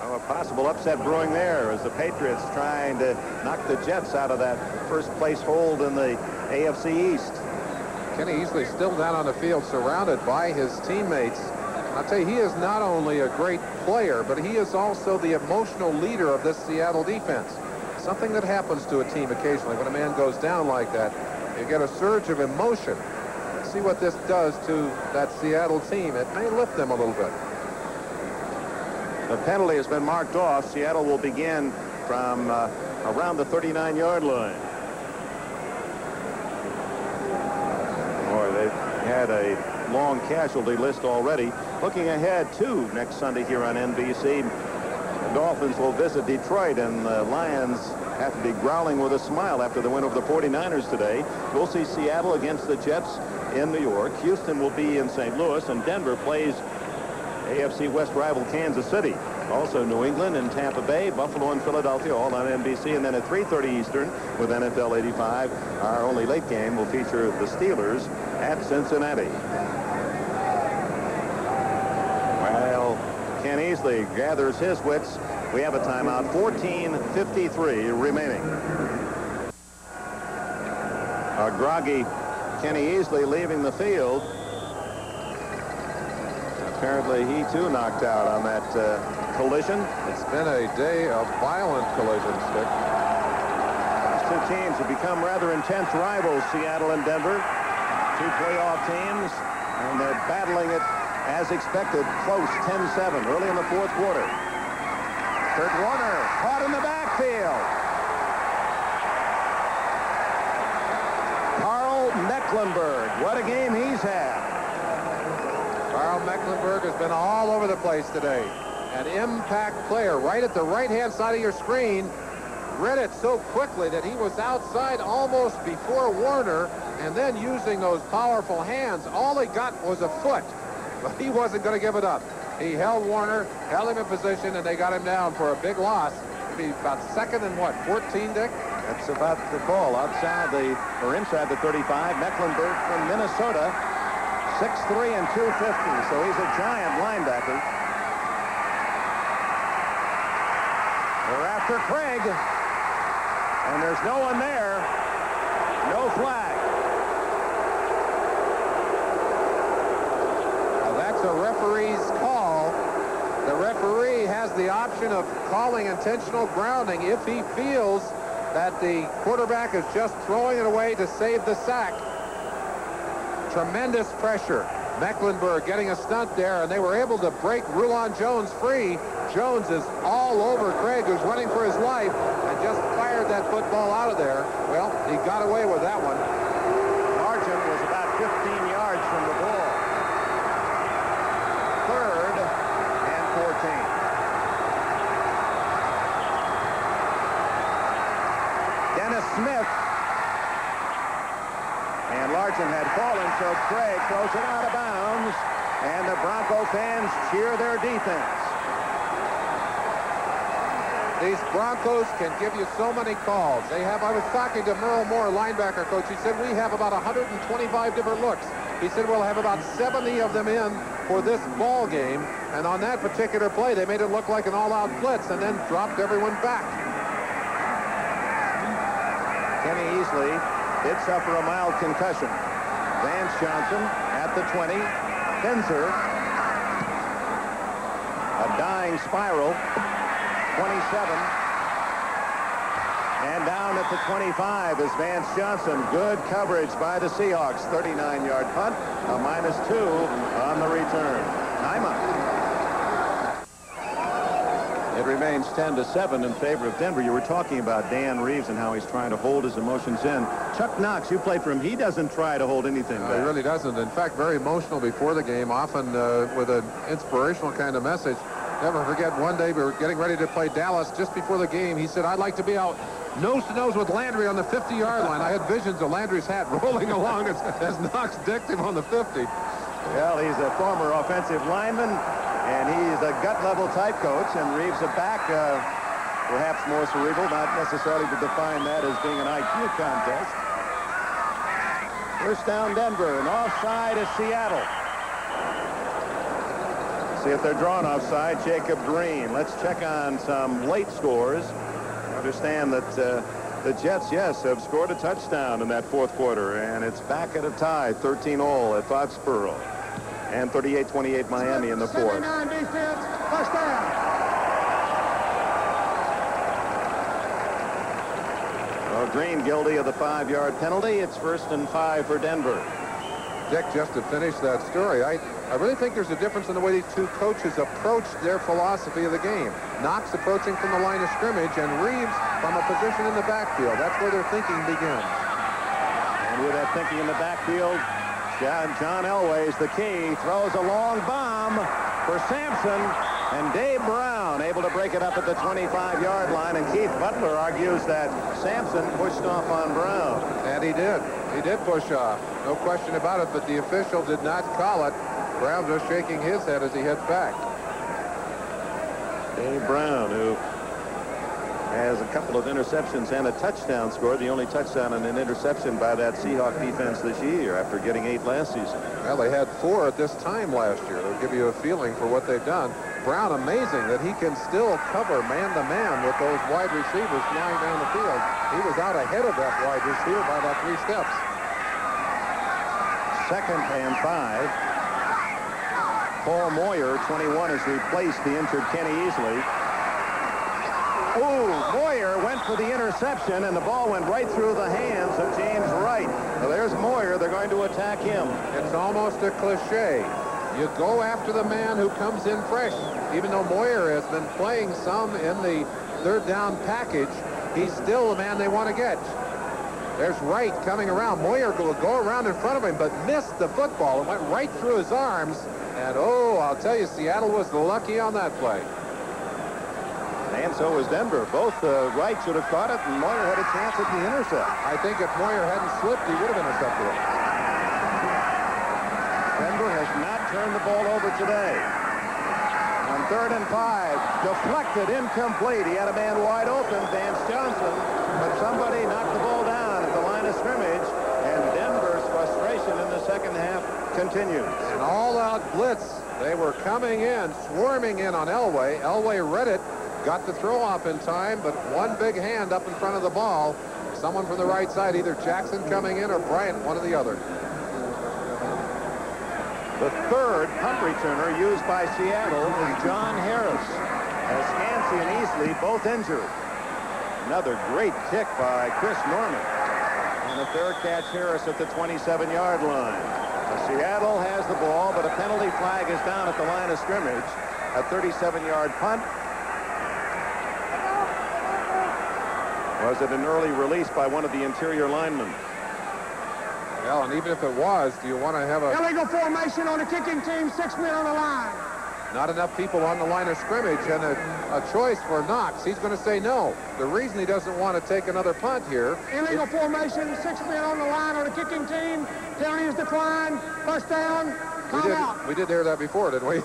Oh, a possible upset brewing there as the Patriots trying to knock the Jets out of that first place hold in the AFC East. Kenny Easley still down on the field, surrounded by his teammates. I'll tell you, he is not only a great player, but he is also the emotional leader of this Seattle defense. Something that happens to a team occasionally when a man goes down like that. You get a surge of emotion. Let's see what this does to that Seattle team. It may lift them a little bit. The penalty has been marked off. Seattle will begin from around the 39-yard line. Boy, they've had a long casualty list already. Looking ahead to next Sunday here on NBC, the Dolphins will visit Detroit, and the Lions have to be growling with a smile after the win over the 49ers today. We'll see Seattle against the Jets in New York. Houston will be in St. Louis, and Denver plays AFC West rival Kansas City. Also New England and Tampa Bay, Buffalo and Philadelphia, all on NBC. And then at 3:30 Eastern with NFL 85, our only late game will feature the Steelers at Cincinnati. Well, Ken Easley gathers his wits. We have a timeout, 14:53 remaining. A groggy Kenny Easley leaving the field. Apparently he too knocked out on that collision. It's been a day of violent collisions, Dick. These two teams have become rather intense rivals, Seattle and Denver. Two playoff teams, and they're battling it as expected, close, 10-7, early in the fourth quarter. Kurt Warner caught in the backfield. Carl Mecklenburg, what a game he's had. Carl Mecklenburg has been all over the place today. An impact player right at the right-hand side of your screen. Read it so quickly that he was outside almost before Warner, and then using those powerful hands. All he got was a foot, but he wasn't going to give it up. He held Warner, held him in position, and they got him down for a big loss. It'd be about 2nd and what, 14, Dick? That's about the ball outside or inside the 35. Mecklenburg from Minnesota, 6'3" and 250, so he's a giant linebacker. They're after Craig, and there's no one there. No flag. Now that's a referee's call. The referee has the option of calling intentional grounding if he feels that the quarterback is just throwing it away to save the sack. Tremendous pressure. Mecklenburg getting a stunt there, and they were able to break Rulon Jones free. Jones is all over Craig, who's running for his life, and just fired that football out of there. Well, he got away with that one. Sargent was about 15 yards from the ball. 3rd and 14. Dennis Smith. And Largent had fallen, so Craig throws it out of bounds, and the Bronco fans cheer their defense. These Broncos can give you so many calls. They have, I was talking to Merle Moore, linebacker coach. He said, we have about 125 different looks. He said, we'll have about 70 of them in for this ball game. And on that particular play, they made it look like an all-out blitz and then dropped everyone back. Kenny Easley did suffer a mild concussion. Vance Johnson at the 20. Finzer, a dying spiral, 27. And down at the 25 is Vance Johnson. Good coverage by the Seahawks. 39-yard punt, a -2 on the return. Timeout. It remains 10-7 in favor of Denver. You were talking about Dan Reeves and how he's trying to hold his emotions in. Chuck Knox, you played for him. He doesn't try to hold anything back. He really doesn't. In fact, very emotional before the game, often with an inspirational kind of message. Never forget, one day we were getting ready to play Dallas just before the game. He said, I'd like to be out nose-to-nose with Landry on the 50-yard line. I had visions of Landry's hat rolling along as Knox decked him on the 50. Well, he's a former offensive lineman, and he's a gut-level type coach, and Reeves a back, perhaps more cerebral, not necessarily to define that as being an IQ contest. First down, Denver, and offside is Seattle. See if they're drawn offside. Jacob Green. Let's check on some late scores. Understand that the Jets, yes, have scored a touchdown in that fourth quarter, and it's back at a tie, 13-all at Foxborough, and 38-28 Miami in the fourth. 79 defense, first down. Well, Green guilty of the 5-yard penalty. It's 1st and 5 for Denver. Dick, just to finish that story, I really think there's a difference in the way these two coaches approach their philosophy of the game. Knox approaching from the line of scrimmage, and Reeves from a position in the backfield. That's where their thinking begins. And with that thinking in the backfield, John Elway's the key. Throws a long bomb for Sampson, and Dave Brown able to break it up at the 25-yard line. And Keith Butler argues that Sampson pushed off on Brown. And he did. He did push off. No question about it, but the official did not call it. Brown just shaking his head as he heads back. Dave Brown, who has a couple of interceptions and a touchdown scored, the only touchdown and an interception by that Seahawk defense this year after getting 8 last season. Well, they had 4 at this time last year. They'll give you a feeling for what they've done. Brown, amazing that he can still cover man-to-man with those wide receivers flying down the field. He was out ahead of that wide receiver by about 3 steps. 2nd and 5. Paul Moyer, 21, has replaced the injured Kenny Easley. Ooh, Moyer went for the interception, and the ball went right through the hands of James Wright. Now, there's Moyer. They're going to attack him. It's almost a cliche. You go after the man who comes in fresh. Even though Moyer has been playing some in the 3rd down package, he's still the man they want to get. There's Wright coming around. Moyer will go around in front of him, but missed the football. It went right through his arms. And, oh, I'll tell you, Seattle was lucky on that play. And so was Denver. Both Wright should have caught it, and Moyer had a chance at the intercept. I think if Moyer hadn't slipped, he would have intercepted it. Denver has not turned the ball over today. On 3rd and 5, deflected, incomplete. He had a man wide open, Vance Johnson, but somebody knocked the ball down at the line of scrimmage, and Denver's frustration in the second half continues. An all-out blitz. They were coming in, swarming in on Elway. Elway read it, got the throw off in time, but one big hand up in front of the ball. Someone from the right side, either Jackson coming in or Bryant, one or the other. The 3rd punt returner used by Seattle is John Harris, as Yancey and Easley both injured. Another great kick by Chris Norman. And the 3rd catch, Harris at the 27-yard line. Seattle has the ball, but a penalty flag is down at the line of scrimmage. A 37-yard punt. Was it an early release by one of the interior linemen? Well, and even if it was, do you want to have a... Illegal formation on the kicking team, 6 men on the line. Not enough people on the line of scrimmage, and a choice for Knox. He's going to say no. The reason he doesn't want to take another punt here... Illegal formation, 6 men on the line on the kicking team. Penalty is declined. First down. Timeout. We did hear that before, didn't we?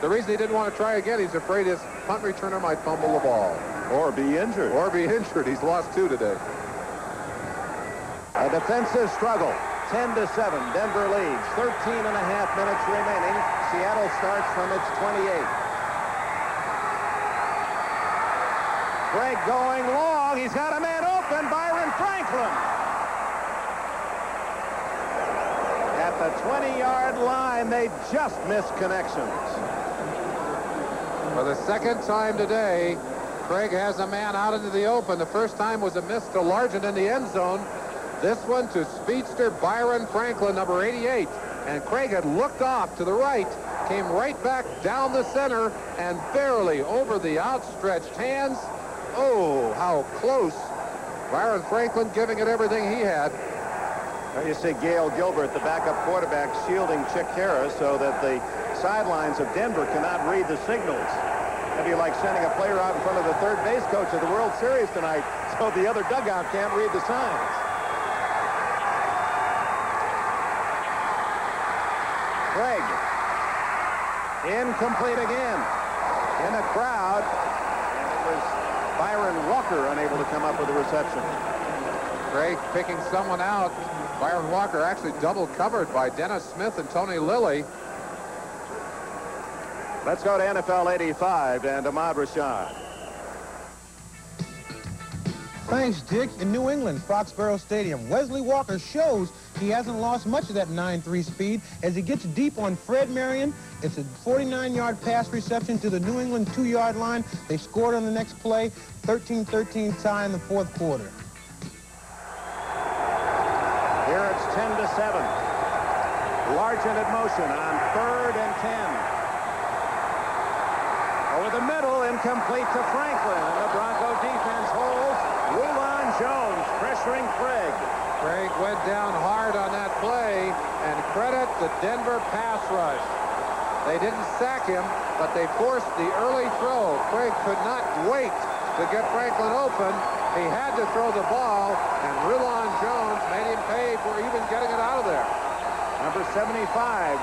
The reason he didn't want to try again, he's afraid his punt returner might fumble the ball. Or be injured. Or be injured. He's lost 2 today. A defensive struggle. 10-7. Denver leads. 13 and a half minutes remaining. Seattle starts from its 28. Craig going long. He's got a man open. Byron Franklin. At the 20-yard line, they just missed connections. For the 2nd time today, Craig has a man out into the open. The first time was a miss to Largent in the end zone. This one to speedster Byron Franklin, number 88. And Craig had looked off to the right, came right back down the center, and barely over the outstretched hands. Oh, how close. Byron Franklin giving it everything he had. Well, you see Gail Gilbert, the backup quarterback, shielding Chick Harris so that the sidelines of Denver cannot read the signals. That'd be like sending a player out in front of the 3rd base coach of the World Series tonight. so the other dugout can't read the signs. Craig. Incomplete again. In a crowd. And it was Byron Walker unable to come up with a reception. Craig picking someone out. Byron Walker actually double covered by Dennis Smith and Tony Lilly. Let's go to NFL 85 and Ahmad Rashad. Thanks, Dick. In New England, Foxborough Stadium, Wesley Walker shows he hasn't lost much of that 9.3 speed as he gets deep on Fred Marion. It's a 49-yard pass reception to the New England 2-yard line. They scored on the next play, 13-13 tie in the fourth quarter. Here it's 10-7. Largent in motion on 3rd and 10. Over the middle, incomplete to Franklin. And the Bronco defense holds. Rulon Jones pressuring Craig. Craig went down hard on that play, and credit the Denver pass rush. They didn't sack him, but they forced the early throw. Craig could not wait to get Franklin open. He had to throw the ball, and Rulon Jones made him pay for even getting it out of there. Number 75,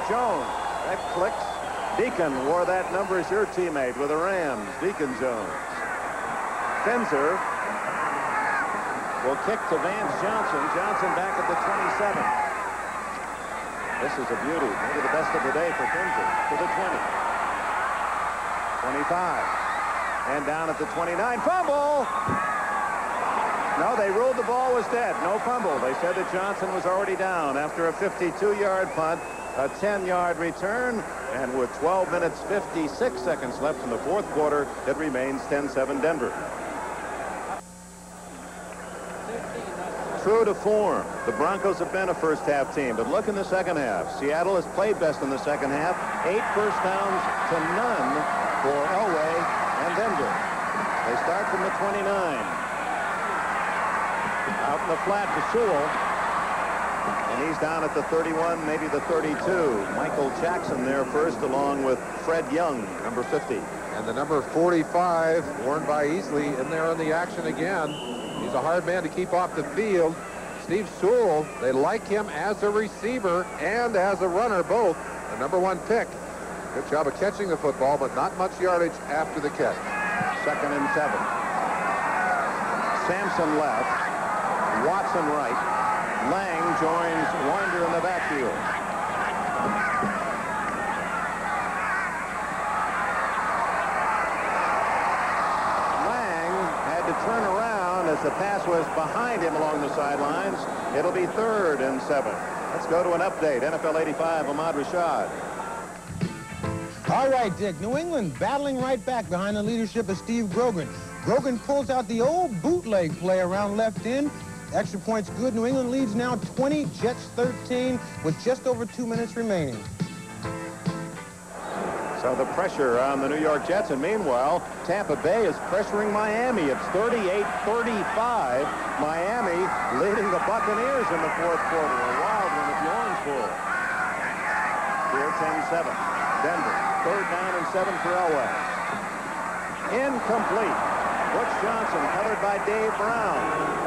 Jones. That clicks. Deacon wore that number as your teammate with the Rams. Deacon Jones. Finzer will kick to Vance Johnson. Johnson back at the 27. This is a beauty. Maybe the best of the day for Finzer. To the 20. 25. And down at the 29. Fumble! No, they ruled the ball was dead. No fumble. They said that Johnson was already down after a 52-yard punt, a 10-yard return, and with 12 minutes, 56 seconds left in the fourth quarter, it remains 10-7 Denver. True to form, the Broncos have been a first-half team, but look in the second half. Seattle has played best in the second half. 8 first downs to none for Elway and Denver. They start from the 29. Out in the flat to Sewell. And he's down at the 31, maybe the 32. Michael Jackson there first, along with Fred Young, number 50. And the number 45, worn by Easley, in there in the action again. He's a hard man to keep off the field. Steve Sewell, they like him as a receiver and as a runner, both. The number 1 pick. Good job of catching the football, but not much yardage after the catch. 2nd and 7. Sampson left. Watson right. Lang joins Winder in the backfield. Lang had to turn around as the pass was behind him along the sidelines. It'll be 3rd and 7. Let's go to an update. NFL 85, Ahmad Rashad. All right, Dick. New England battling right back behind the leadership of Steve Grogan. Grogan pulls out the old bootleg play around left end. Extra points good. New England leads now 20, Jets 13, with just over 2 minutes remaining. So the pressure on the New York Jets, and meanwhile, Tampa Bay is pressuring Miami. It's 38-35. Miami leading the Buccaneers in the fourth quarter. A wild one at the Orange Bowl. Here, 10-7. Denver, 3rd down and 7 for Elway. Incomplete. Butch Johnson covered by Dave Brown.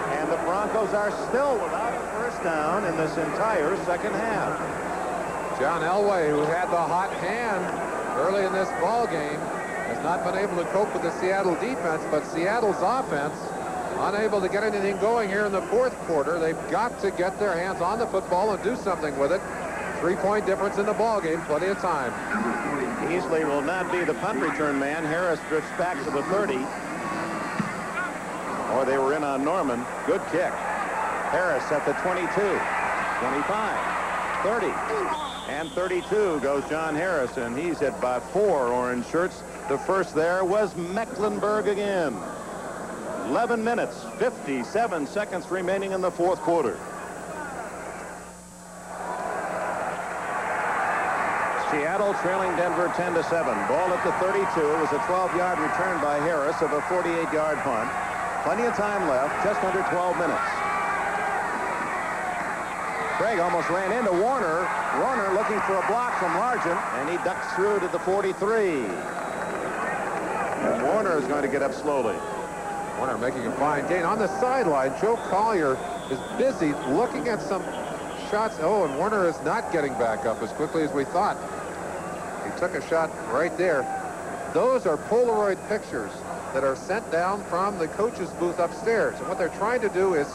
And the Broncos are still without a first down in this entire second half. John Elway, who had the hot hand early in this ball game, has not been able to cope with the Seattle defense, but Seattle's offense unable to get anything going here in the fourth quarter. They've got to get their hands on the football and do something with it. 3-point difference in the ball game, plenty of time. Easley will not be the punt return man. Harris drifts back to the 30. Or they were in on Norman. Good kick. Harris at the 22, 25, 30, and 32 goes John Harris, and he's hit by 4 orange shirts. The first there was Mecklenburg again. 11 minutes, 57 seconds remaining in the fourth quarter. Seattle trailing Denver 10-7. Ball at the 32. It was a 12-yard return by Harris of a 48-yard punt. Plenty of time left, just under 12 minutes. Craig almost ran into Warner. Warner looking for a block from Largent, and he ducks through to the 43. And Warner is going to get up slowly. Warner making a fine gain. On the sideline, Joe Collier is busy looking at some shots. Oh, and Warner is not getting back up as quickly as we thought. He took a shot right there. Those are Polaroid pictures that are sent down from the coach's booth upstairs. And what they're trying to do is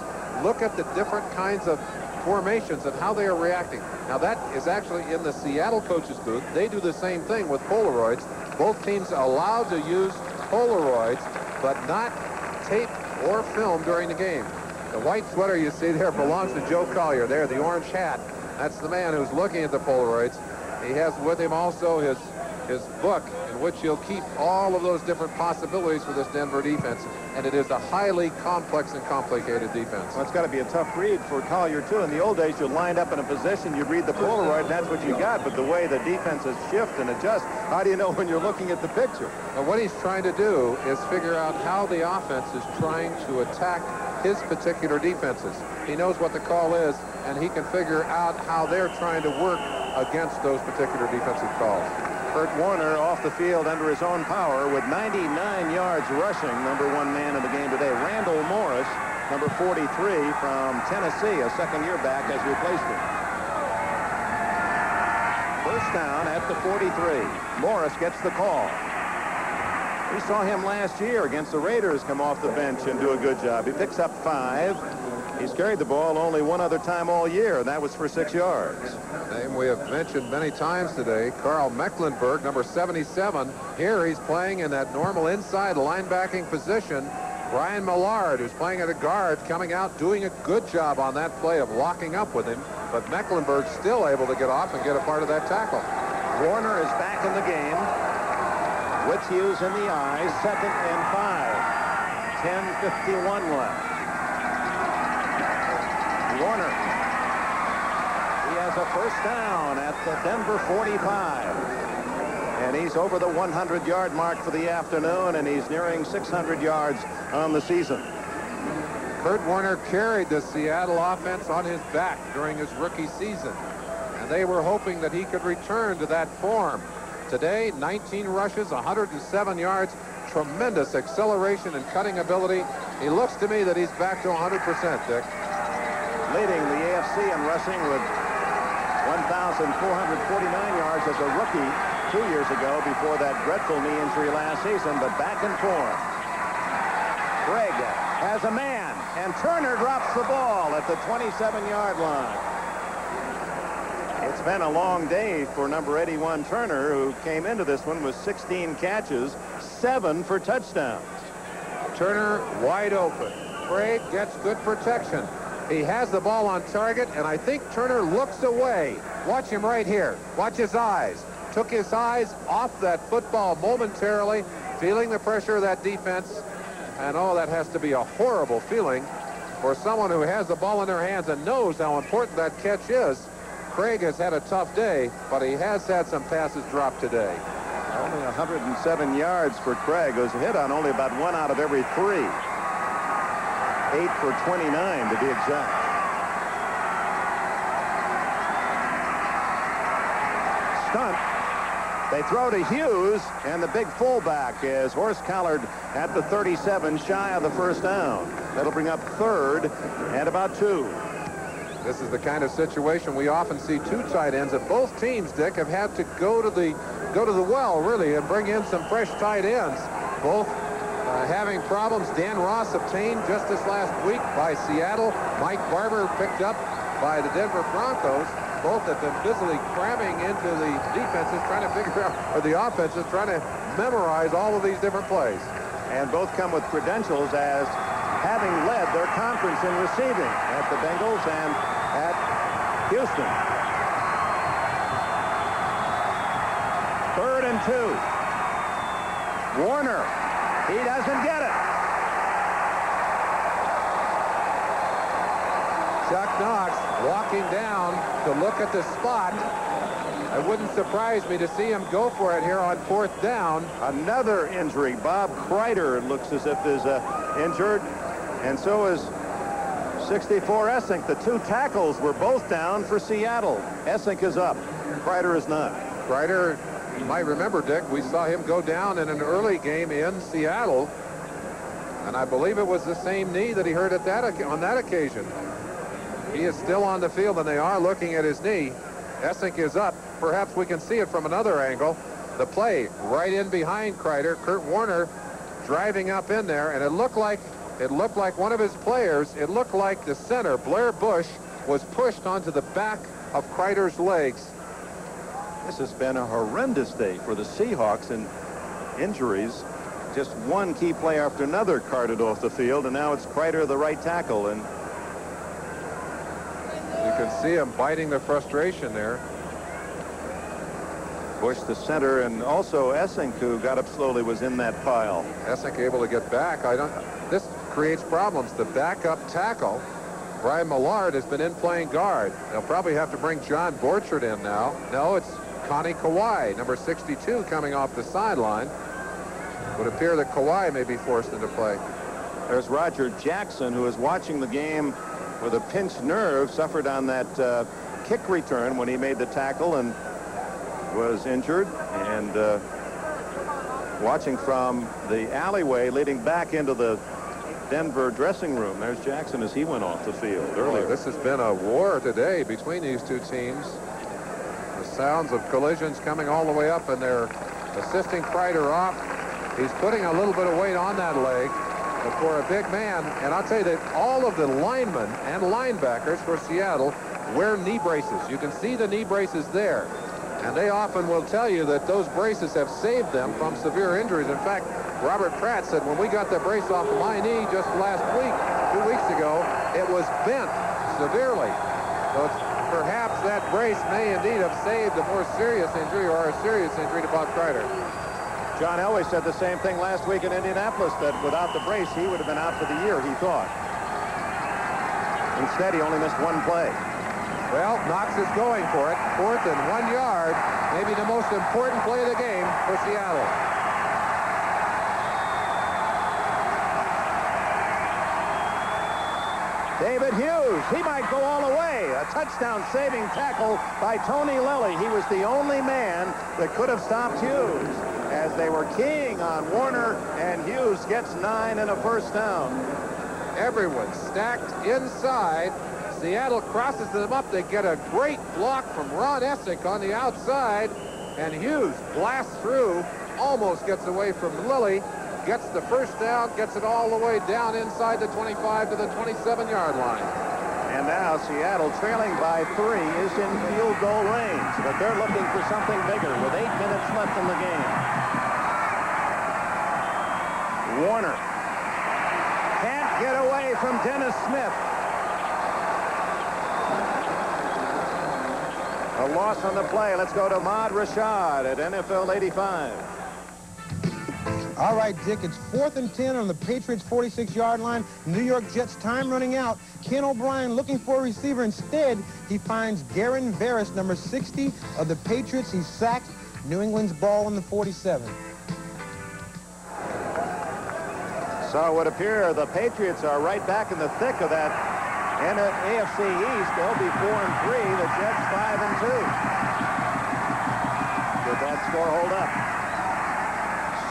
look at the different kinds of formations and how they are reacting. Now, that is actually in the Seattle coach's booth. They do the same thing with Polaroids. Both teams are allowed to use Polaroids, but not tape or film during the game. The white sweater you see there belongs to Joe Collier. There, the orange hat. That's the man who's looking at the Polaroids. He has with him also his book, in which he'll keep all of those different possibilities for this Denver defense. And it is a highly complex and complicated defense. Well, it's got to be a tough read for Collier, too. In the old days, you lined up in a position, you read the Polaroid, and that's what you got. But the way the defenses shift and adjust, how do you know when you're looking at the picture? Now, what he's trying to do is figure out how the offense is trying to attack his particular defenses. He knows what the call is, and he can figure out how they're trying to work against those particular defensive calls. Kurt Warner off the field under his own power with 99 yards rushing, #1 man in the game today. Randall Morris, number 43 from Tennessee, a second-year back, has replaced him. First down at the 43. Morris gets the call. We saw him last year against the Raiders come off the bench and do a good job. He picks up 5. He's carried the ball only one other time all year, and that was for 6 yards. Name we have mentioned many times today, Carl Mecklenburg, number 77. Here he's playing in that normal inside linebacking position. Brian Millard, who's playing at a guard, coming out, doing a good job on that play of locking up with him. But Mecklenburg's still able to get off and get a part of that tackle. Warner is back in the game. Witz Hughes in the eyes, 2nd and 5. 10:51 left. Warner. He has a first down at the Denver 45. And he's over the 100-yard mark for the afternoon, and he's nearing 600 yards on the season. Kurt Warner carried the Seattle offense on his back during his rookie season, and they were hoping that he could return to that form. Today, 19 rushes, 107 yards, tremendous acceleration and cutting ability. He looks to me that he's back to 100%, Dick. Leading the AFC in rushing with 1,449 yards as a rookie 2 years ago before that dreadful knee injury last season, but back in form. Craig has a man, and Turner drops the ball at the 27-yard line. It's been a long day for number 81 Turner, who came into this one with 16 catches, 7 for touchdowns. Turner wide open. Craig gets good protection. He has the ball on target, and I think Turner looks away. Watch him right here. Watch his eyes. Took his eyes off that football momentarily, feeling the pressure of that defense. And oh, that has to be a horrible feeling for someone who has the ball in their hands and knows how important that catch is. Craig has had a tough day, but he has had some passes dropped today. Only 107 yards for Craig. Was hit on only about 1 out of every 3. 8 for 29 to be exact. Stunt. They throw to Hughes, and the big fullback is Horst Collard at the 37, shy of the first down. That'll bring up 3rd and about 2. This is the kind of situation we often see 2 tight ends, and both teams, Dick, have had to go to the well, really, and bring in some fresh tight ends. Both having problems. Dan Ross obtained just this last week by Seattle. Mike Barber picked up by the Denver Broncos. Both have been busily cramming into the defenses, trying to figure out, or the offenses, trying to memorize all of these different plays. And both come with credentials as having led their conference in receiving at the Bengals and at Houston. 3rd and 2. Warner. He doesn't get it. Chuck Knox walking down to look at the spot. It wouldn't surprise me to see him go for it here on 4th down. Another injury. Bob Kreider looks as if is injured, and so is 64 Essink. The 2 tackles were both down for Seattle. Essink is up. Kreider is not. Kreider, you might remember, Dick, we saw him go down in an early game in Seattle. And I believe it was the same knee that he hurt on that occasion. He is still on the field, and they are looking at his knee. Essink is up. Perhaps we can see it from another angle. The play right in behind Kreider. Kurt Warner driving up in there, and it looked like one of his players. It looked like the center, Blair Bush, was pushed onto the back of Kreider's legs. This has been a horrendous day for the Seahawks in injuries. Just one key player after another carted off the field, and now it's Kreider, the right tackle, and you can see him biting the frustration there. Bush, the center, and also Essink, who got up slowly, was in that pile. Essink able to get back. This creates problems. The backup tackle, Brian Millard, has been in playing guard. They'll probably have to bring John Borchard in now. No, it's Connie Kawhi, number 62, coming off the sideline. It would appear that Kawhi may be forced into play. There's Roger Jackson, who is watching the game with a pinched nerve, suffered on that kick return when he made the tackle and was injured, and watching from the alleyway leading back into the Denver dressing room. There's Jackson as he went off the field earlier. This has been a war today between these two teams. The sounds of collisions coming all the way up, and they're assisting Kreider off. He's putting a little bit of weight on that leg. But for a big man, and I'll tell you that all of the linemen and linebackers for Seattle wear knee braces. You can see the knee braces there. And they often will tell you that those braces have saved them from severe injuries. In fact, Robert Pratt said, when we got the brace off of my knee just last week, 2 weeks ago, it was bent severely. So perhaps that brace may indeed have saved a more serious injury or a serious injury to Bob Kreider. John Elway said the same thing last week in Indianapolis, that without the brace, he would have been out for the year, he thought. Instead, he only missed one play. Well, Knox is going for it. 4th and 1 yard. Maybe the most important play of the game for Seattle. David Hughes, he might go all the way. A touchdown-saving tackle by Tony Lilly. He was the only man that could have stopped Hughes as they were keying on Warner, and Hughes gets 9 and a first down. Everyone stacked inside. Seattle crosses them up. They get a great block from Ron Essink on the outside, and Hughes blasts through, almost gets away from Lilly, gets the first down, gets it all the way down inside the 25 to the 27-yard line. And now Seattle, trailing by 3, is in field goal range, but they're looking for something bigger with 8 minutes left in the game. Warner can't get away from Dennis Smith. A loss on the play. Let's go to Ahmad Rashad at NFL 85. All right, Dick, it's 4th and 10 on the Patriots' 46-yard line. New York Jets time running out. Ken O'Brien looking for a receiver. Instead, he finds Garen Veras, number 60 of the Patriots. He's sacked. New England's ball on the 47. So it would appear the Patriots are right back in the thick of that AFC East. They'll be 4-3. The Jets 5-2. Did that score hold up?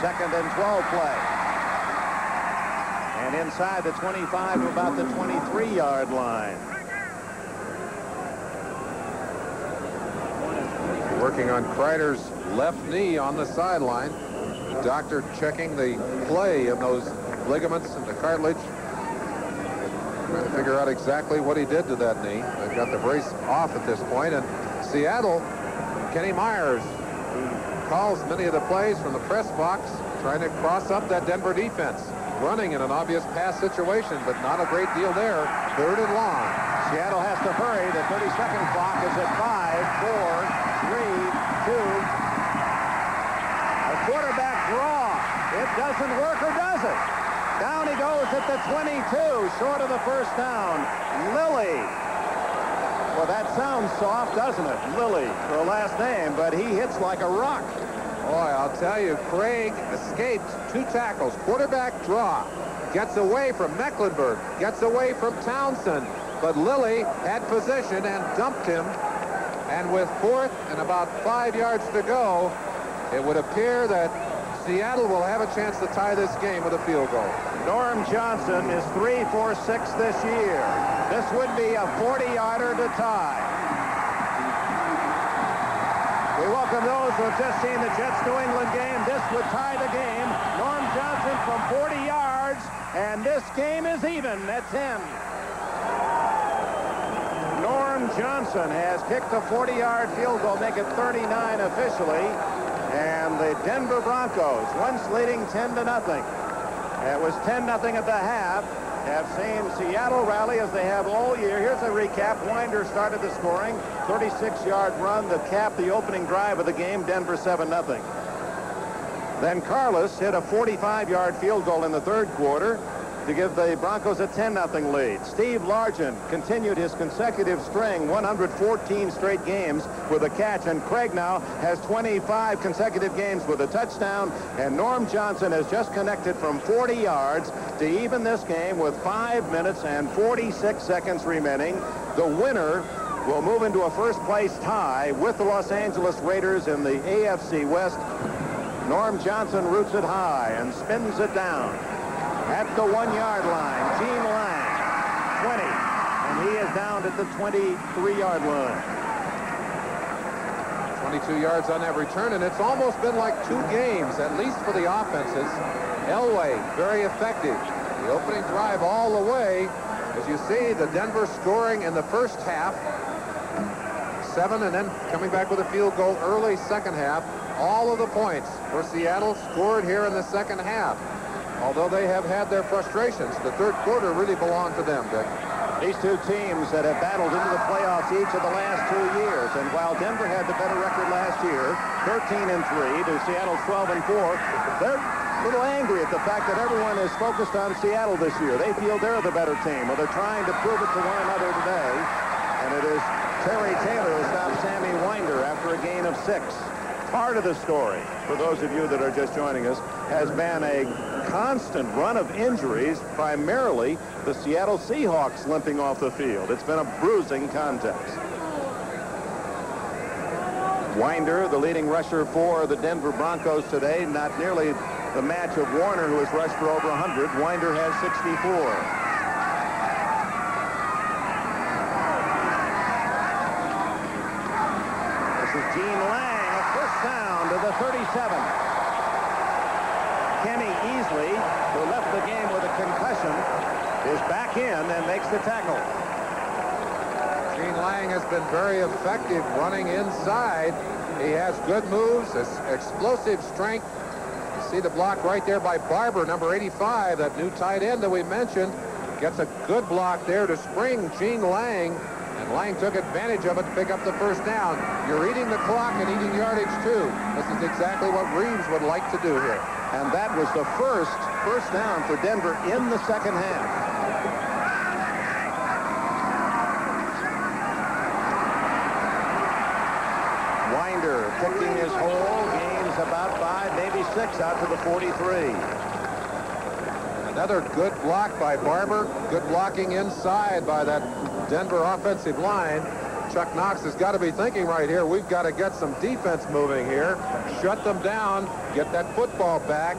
2nd and 12 play. And inside the 25 to about the 23-yard line. Working on Kreider's left knee on the sideline. The doctor checking the play of those ligaments and the cartilage. Trying to figure out exactly what he did to that knee. They've got the brace off at this point. And Seattle, Kenny Myers, who calls many of the plays from the press box, trying to cross up that Denver defense. Running in an obvious pass situation, but not a great deal there. 3rd and long. Seattle has to hurry. The 30-second clock is at 5, 4, 3, 2. A quarterback draw. It doesn't work, or does it? Down he goes at the 22, short of the first down. Lilly. Well, that sounds soft, doesn't it? Lilly for a last name, but he hits like a rock. Boy, I'll tell you, Craig escaped 2 tackles. Quarterback draw. Gets away from Mecklenburg. Gets away from Townsend. But Lilly had position and dumped him. And with 4th and about 5 yards to go, it would appear that Seattle will have a chance to tie this game with a field goal. Norm Johnson is 3 for 6 this year. This would be a 40-yarder to tie. We welcome those who have just seen the Jets-New England game. This would tie the game. Norm Johnson from 40 yards, and this game is even at 10. Norm Johnson has kicked a 40-yard field goal, make it 39 officially. And the Denver Broncos, once leading 10-0. It was 10-0 at the half. Have seen Seattle rally as they have all year. Here's a recap. Winder started the scoring. 36-yard run to cap the opening drive of the game. Denver 7-0. Then Carlos hit a 45-yard field goal in the third quarter to give the Broncos a 10-0 lead. Steve Largent continued his consecutive string, 114 straight games with a catch, and Craig now has 25 consecutive games with a touchdown, and Norm Johnson has just connected from 40 yards to even this game with 5 minutes and 46 seconds remaining. The winner will move into a first-place tie with the Los Angeles Raiders in the AFC West. Norm Johnson roots it high and spins it down. At the 1-yard line, Gene Lang, 20, and he is down at the 23-yard line. 22 yards on that return, and it's almost been like 2 games, at least for the offenses. Elway, very effective. The opening drive all the way. As you see, the Denver scoring in the first half, 7, and then coming back with a field goal early second half. All of the points for Seattle scored here in the second half. Although they have had their frustrations, the third quarter really belonged to them, Dick. These two teams that have battled into the playoffs each of the last 2 years, and while Denver had the better record last year, 13-3 to Seattle's 12-4, they're a little angry at the fact that everyone is focused on Seattle this year. They feel they're the better team. Well, they're trying to prove it to one another today, and it is Terry Taylor who stopped Sammy Winder after a gain of 6. Part of the story, for those of you that are just joining us, has been a constant run of injuries, primarily the Seattle Seahawks limping off the field. It's been a bruising contest. Winder, the leading rusher for the Denver Broncos today, not nearly the match of Warner, who has rushed for over 100. Winder has 64. Gene Lang, a first down to the 37. Kenny Easley, who left the game with a concussion, is back in and makes the tackle. Gene Lang has been very effective running inside. He has good moves, explosive strength. You see the block right there by Barber, number 85, that new tight end that we mentioned. Gets a good block there to spring Gene Lang. And Lang took advantage of it to pick up the first down. You're eating the clock and eating yardage, too. This is exactly what Reeves would like to do here. And that was the first down for Denver in the second half. Winder picking his hole, gains about 5, maybe 6 out to the 43. Another good block by Barber. Good blocking inside by that Denver offensive line. Chuck Knox has got to be thinking right here, we've got to get some defense moving here. Shut them down, get that football back.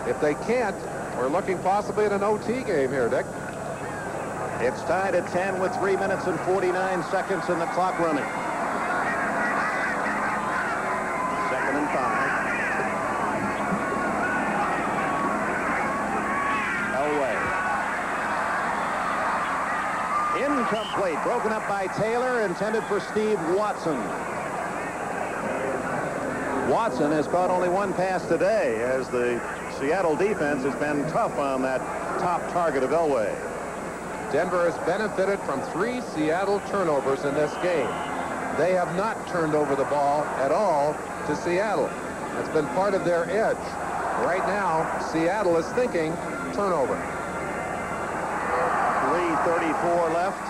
If they can't, we're looking possibly at an OT game here, Dick. It's tied at 10 with 3 minutes and 49 seconds and the clock running. 2nd and 5. Incomplete, broken up by Taylor, intended for Steve Watson. Watson has caught only 1 pass today as the Seattle defense has been tough on that top target of Elway. Denver has benefited from 3 Seattle turnovers in this game. They have not turned over the ball at all to Seattle. That's been part of their edge. Right now, Seattle is thinking turnover. 3:34 left.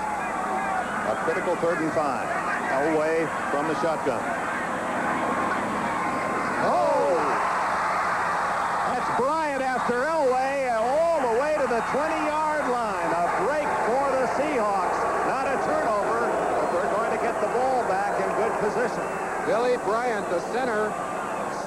A critical 3rd and 5. Elway from the shotgun. Oh! That's Bryant after Elway all the way to the 20-yard line. A break for the Seahawks. Not a turnover, but they're going to get the ball back in good position. Billy Bryant, the center,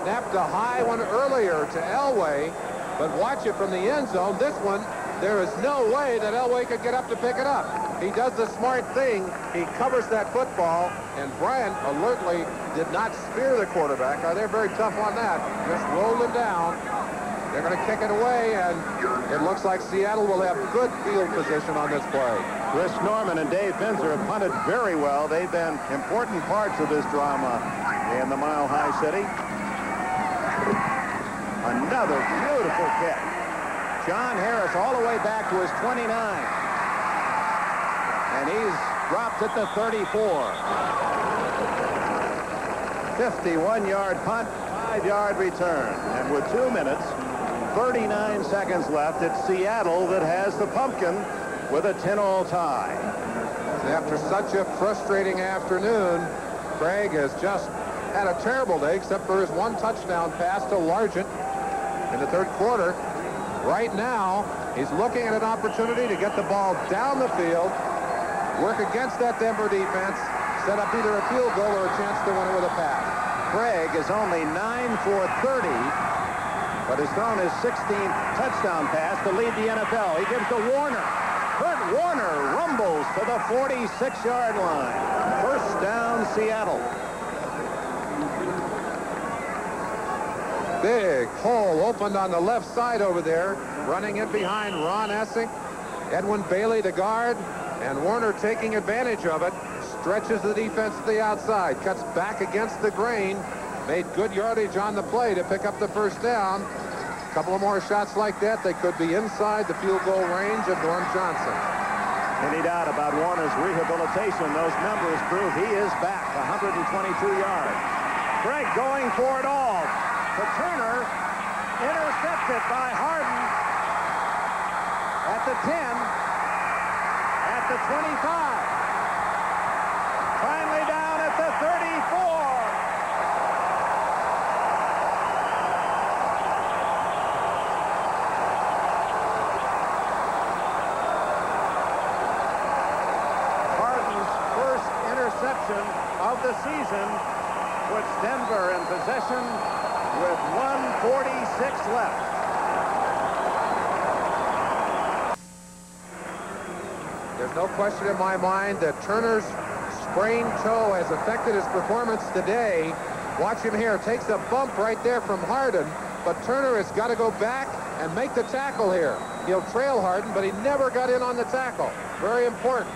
snapped a high one earlier to Elway, but watch it from the end zone. This one, there is no way that Elway could get up to pick it up. He does the smart thing. He covers that football, and Bryant alertly did not spear the quarterback. They're very tough on that. Just rolled him down. They're going to kick it away, and it looks like Seattle will have good field position on this play. Chris Norman and Dave Finzer have punted very well. They've been important parts of this drama in the Mile High City. Another beautiful kick. John Harris all the way back to his 29. And he's dropped at the 34. 51-yard punt, 5-yard return. And with 2 minutes, 39 seconds left, it's Seattle that has the pumpkin with a 10-all tie. After such a frustrating afternoon, Craig has just had a terrible day, except for his one touchdown pass to Largent in the third quarter. Right now, he's looking at an opportunity to get the ball down the field, work against that Denver defense, set up either a field goal or a chance to win it with a pass. Craig is only 9 for 30, but has thrown his 16th touchdown pass to lead the NFL. He gives to Warner. Kurt Warner rumbles to the 46-yard line. First down, Seattle. Big hole opened on the left side over there. Running in behind Ron Essing. Edwin Bailey, the guard, and Warner taking advantage of it. Stretches the defense to the outside. Cuts back against the grain. Made good yardage on the play to pick up the first down. A couple of more shots like that, they could be inside the field goal range of Norm Johnson. Any doubt about Warner's rehabilitation? Those numbers prove he is back. 122 yards. Craig going for it all. To Turner, intercepted by Harden at the 10, at the 25, finally down at the 34. Harden's first interception of the season puts Denver in possession with 1:46 left. There's no question in my mind that Turner's sprained toe has affected his performance today. Watch him here. Takes a bump right there from Harden, but Turner has got to go back and make the tackle here. He'll trail Harden, but he never got in on the tackle. Very important.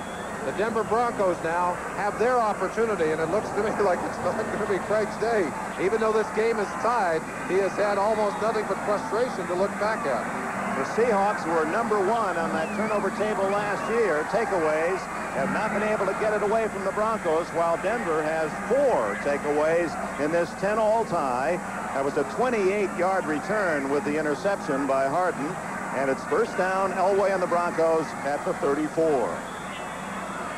The Denver Broncos now have their opportunity, and it looks to me like it's not going to be Craig's day. Even though this game is tied, he has had almost nothing but frustration to look back at. The Seahawks were #1 on that turnover table last year. Takeaways have not been able to get it away from the Broncos, while Denver has 4 takeaways in this 10-all tie. That was a 28-yard return with the interception by Harden, and it's first down, Elway and the Broncos at the 34.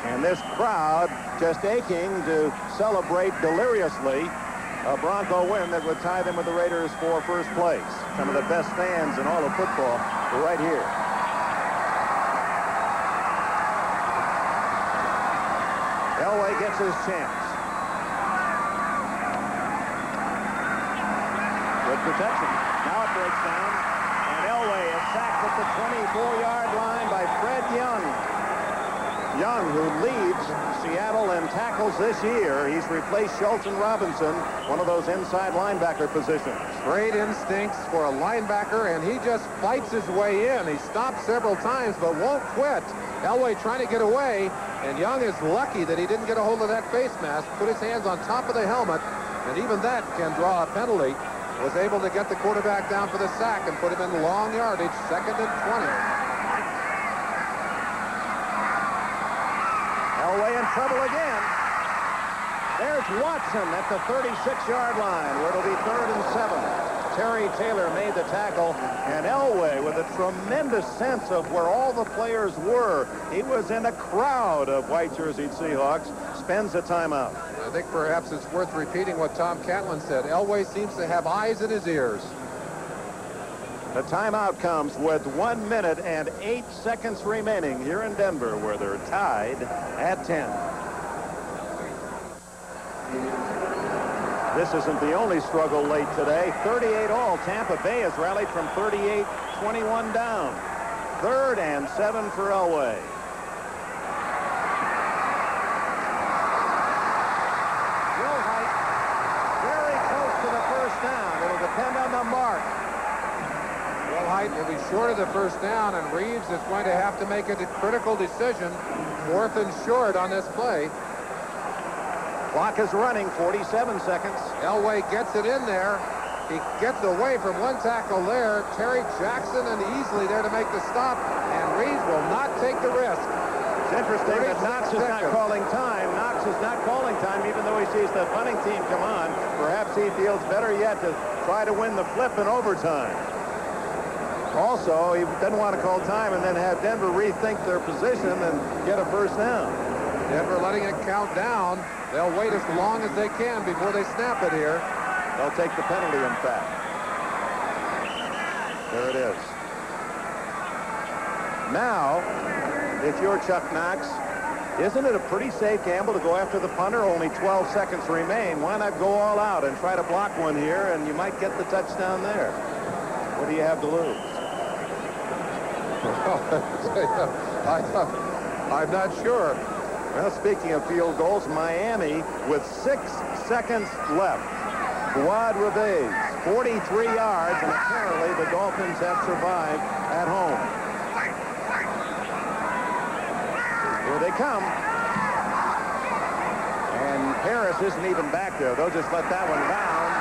And this crowd just aching to celebrate deliriously a Bronco win that would tie them with the Raiders for first place. Some of the best fans in all of football are right here. Elway gets his chance. Good protection. Now it breaks down, and Elway is sacked at the 24-yard line by Fred Young. Young, who leads Seattle in tackles this year. He's replaced Schultz and Robinson, one of those inside linebacker positions. Great instincts for a linebacker, and he just fights his way in. He stopped several times, but won't quit. Elway trying to get away, and Young is lucky that he didn't get a hold of that face mask, put his hands on top of the helmet, and even that can draw a penalty. Was able to get the quarterback down for the sack and put him in long yardage, 2nd and 20. Elway in trouble again. There's Watson at the 36-yard line, where it'll be 3rd and 7. Terry Taylor made the tackle, and Elway, with a tremendous sense of where all the players were, he was in a crowd of white-jerseyed Seahawks, spends a timeout. I think perhaps it's worth repeating what Tom Catlin said. Elway seems to have eyes in his ears. The timeout comes with 1 minute and 8 seconds remaining here in Denver, where they're tied at 10. This isn't the only struggle late today. 38 all. Tampa Bay has rallied from 38, 21 down. 3rd and 7 for Elway. Very close to the first down. It'll depend on the mark. Will Height will be short of the first down, and Reeves is going to have to make a critical decision. 4th and short on this play. Clock is running, 47 seconds. Elway gets it in there. He gets away from one tackle there. Terry Jackson and easily there to make the stop, and Reeves will not take the risk. It's interesting that Knox is not calling time. Knox is not calling time, even though he sees the punting team come on. Perhaps he feels better yet to try to win the flip in overtime. Also, he doesn't want to call time and then have Denver rethink their position and get a first down. Denver letting it count down. They'll wait as long as they can before they snap it here. They'll take the penalty, in fact. There it is. Now, if you're Chuck Knox, isn't it a pretty safe gamble to go after the punter? Only 12 seconds remain. Why not go all out and try to block one here, and you might get the touchdown there? What do you have to lose? I'm not sure. Well, speaking of field goals, Miami with 6 seconds left. Fuad Reveiz, 43 yards, and apparently the Dolphins have survived at home. Here they come. And Harris isn't even back there. They'll just let that one down.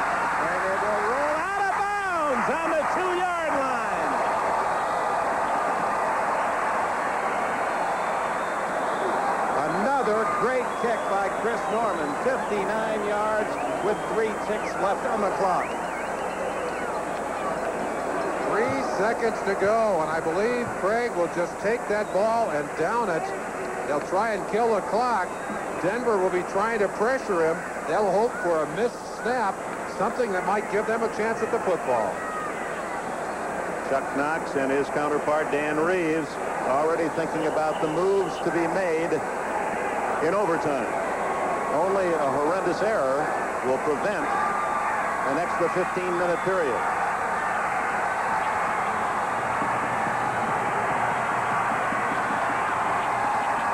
And it will roll out of bounds on the 2-yard line. Another great kick by Chris Norman. 59 yards with 3 ticks left on the clock. 3 seconds to go, and I believe Craig will just take that ball and down it. They'll try and kill the clock. Denver will be trying to pressure him. They'll hope for a missed snap, something that might give them a chance at the football. Chuck Knox and his counterpart Dan Reeves already thinking about the moves to be made in overtime. Only a horrendous error will prevent an extra 15-minute period.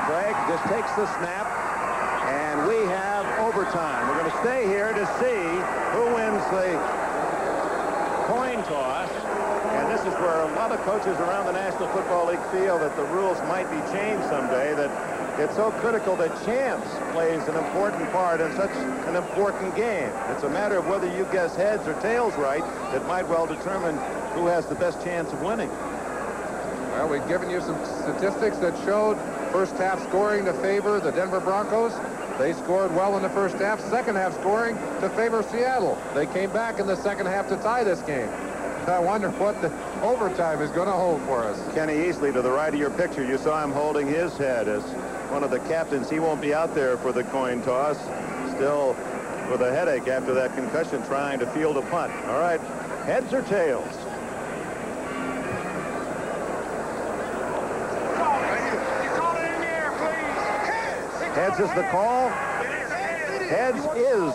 Craig just takes the snap, and we have overtime. We're going to stay here to see who wins the coin toss. And this is where a lot of coaches around the National Football League feel that the rules might be changed someday, that it's so critical that chance plays an important part in such an important game. It's a matter of whether you guess heads or tails right that might well determine who has the best chance of winning. Well, we've given you some statistics that showed first half scoring to favor the Denver Broncos. They scored well in the first half. Second half scoring to favor Seattle. They came back in the second half to tie this game. I wonder what the overtime is going to hold for us. Kenny Easley to the right of your picture. You saw him holding his head as one of the captains. He won't be out there for the coin toss. Still with a headache after that concussion trying to field a punt. All right, heads or tails? Heads is the call. Heads is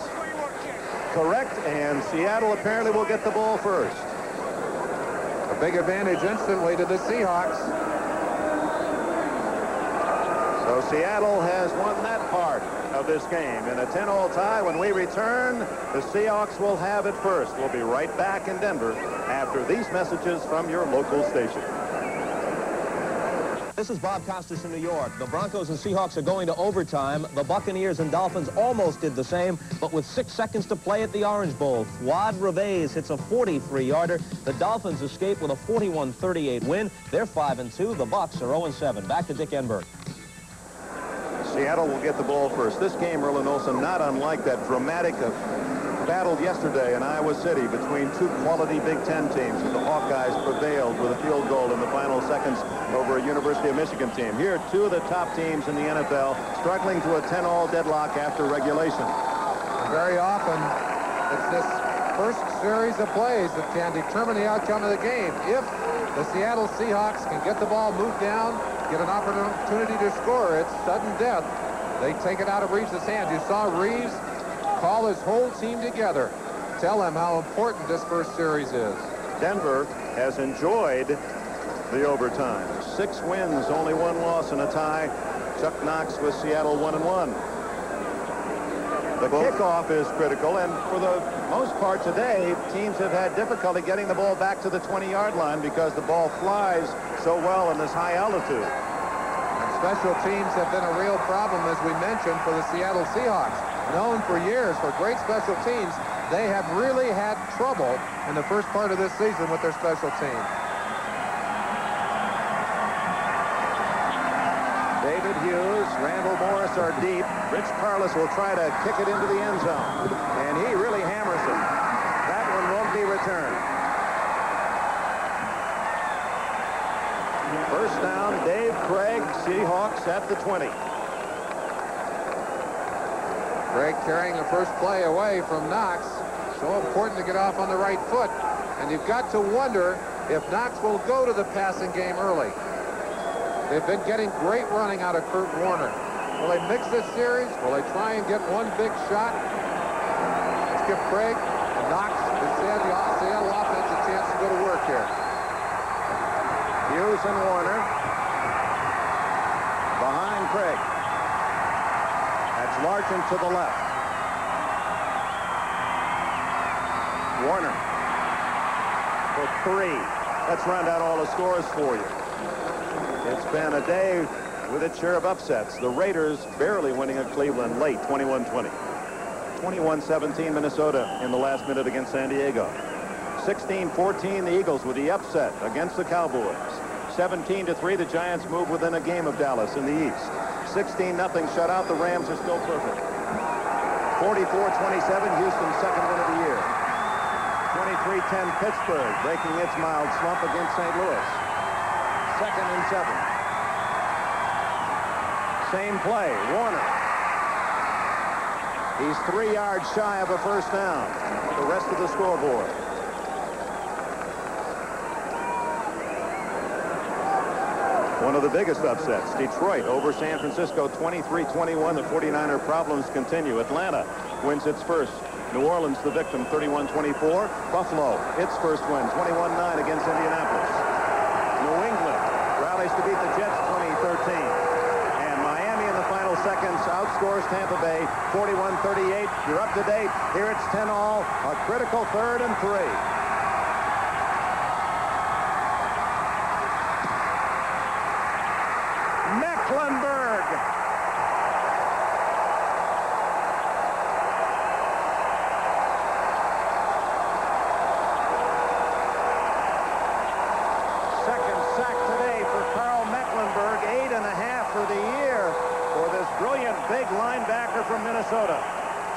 correct, and Seattle apparently will get the ball first. A big advantage instantly to the Seahawks. So Seattle has won that part of this game. In a 10-all tie, when we return, the Seahawks will have it first. We'll be right back in Denver after these messages from your local station. This is Bob Costas in New York. The Broncos and Seahawks are going to overtime. The Buccaneers and Dolphins almost did the same, but with 6 seconds to play at the Orange Bowl, Fuad Reveiz hits a 43-yarder. The Dolphins escape with a 41-38 win. They're 5-2. The Bucs are 0-7. Back to Dick Enberg. Seattle will get the ball first. This game, Erlen Olsen, not unlike that dramatic battle yesterday in Iowa City between two quality Big Ten teams. The Hawkeyes prevailed with a field goal in the final seconds over a University of Michigan team. Here, two of the top teams in the NFL struggling to a 10-all deadlock after regulation. Very often, it's this first series of plays that can determine the outcome of the game. If the Seattle Seahawks can get the ball moved down, get an opportunity to score, it's sudden death. They take it out of Reeves' hands. You saw Reeves call his whole team together. Tell them how important this first series is. Denver has enjoyed the overtime. 6 wins, only 1 loss and a tie. Chuck Knox with Seattle 1-1. The kickoff is critical, and for the most part today, teams have had difficulty getting the ball back to the 20-yard line because the ball flies so well in this high altitude. And special teams have been a real problem, as we mentioned, for the Seattle Seahawks. Known for years for great special teams, they have really had trouble in the first part of this season with their special team. David Hughes, Randall Morris are deep. Rich Carlos will try to kick it into the end zone, and he really hammers it. That one won't be returned. First down, Dave Craig, Seahawks at the 20. Craig carrying the first play away from Knox. So important to get off on the right foot. And you've got to wonder if Knox will go to the passing game early. They've been getting great running out of Kurt Warner. Will they mix this series? Will they try and get one big shot? Let's give Craig and Knox and Seattle offense a chance to go to work here. Hughes and Warner behind Craig. That's Larkin to the left. Warner for 3. Let's run down all the scores for you. It's been a day with its share of upsets. The Raiders barely winning at Cleveland late, 21-20. 21-17 Minnesota in the last minute against San Diego. 16-14 the Eagles with the upset against the Cowboys. 17-3 the Giants move within a game of Dallas in the East. 16-0 shutout. The Rams are still perfect. 44-27 Houston's second win of the year. 23-10 Pittsburgh breaking its mild slump against St. Louis. 2nd and 7. Same play. Warner. He's 3 yards shy of a first down. The rest of the scoreboard. One of the biggest upsets. Detroit over San Francisco 23-21. The 49er problems continue. Atlanta wins its first. New Orleans the victim 31-24. Buffalo its first win 21-9 against Indianapolis. New England rallies to beat the Jets 2013. And Miami in the final seconds outscores Tampa Bay 41-38. You're up to date. Here it's 10-all. A critical 3rd and 3. Mecklenburg. Second sack today for Carl Mecklenburg. 8.5 for the year for this brilliant big linebacker from Minnesota.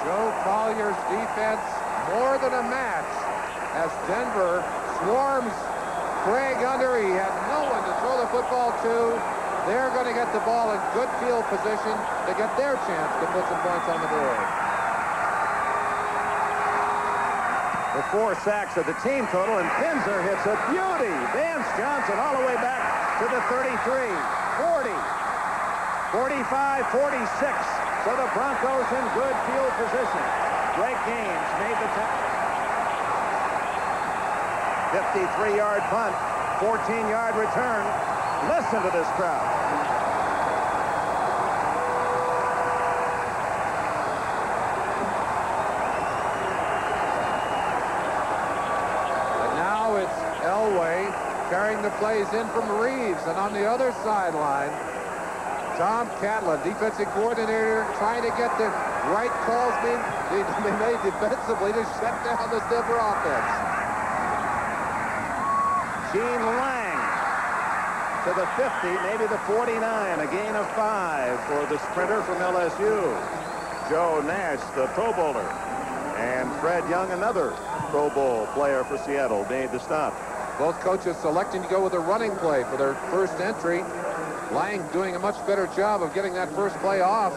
Joe Collier's defense more than a match as Denver swarms Craig under. He had no one to throw the football to. They're going to get the ball in good field position to get their chance to put some points on the board. The 4 sacks of the team total, and Pinzer hits a beauty. Vance Johnson all the way back to the 33, 40, 45, 46. So the Broncos in good field position. Greg Gaines made the tackle. 53-yard punt, 14-yard return. Listen to this crowd. And now it's Elway carrying the plays in from Reeves, and on the other sideline, Tom Catlin, defensive coordinator, trying to get the right calls being made defensively to shut down this Denver offense. Gene Lang to the 50, maybe the 49, a gain of 5 for the sprinter from LSU. Joe Nash, the Pro Bowler, and Fred Young, another Pro Bowl player for Seattle, made the stop. Both coaches selecting to go with a running play for their first entry. Lang doing a much better job of getting that first play off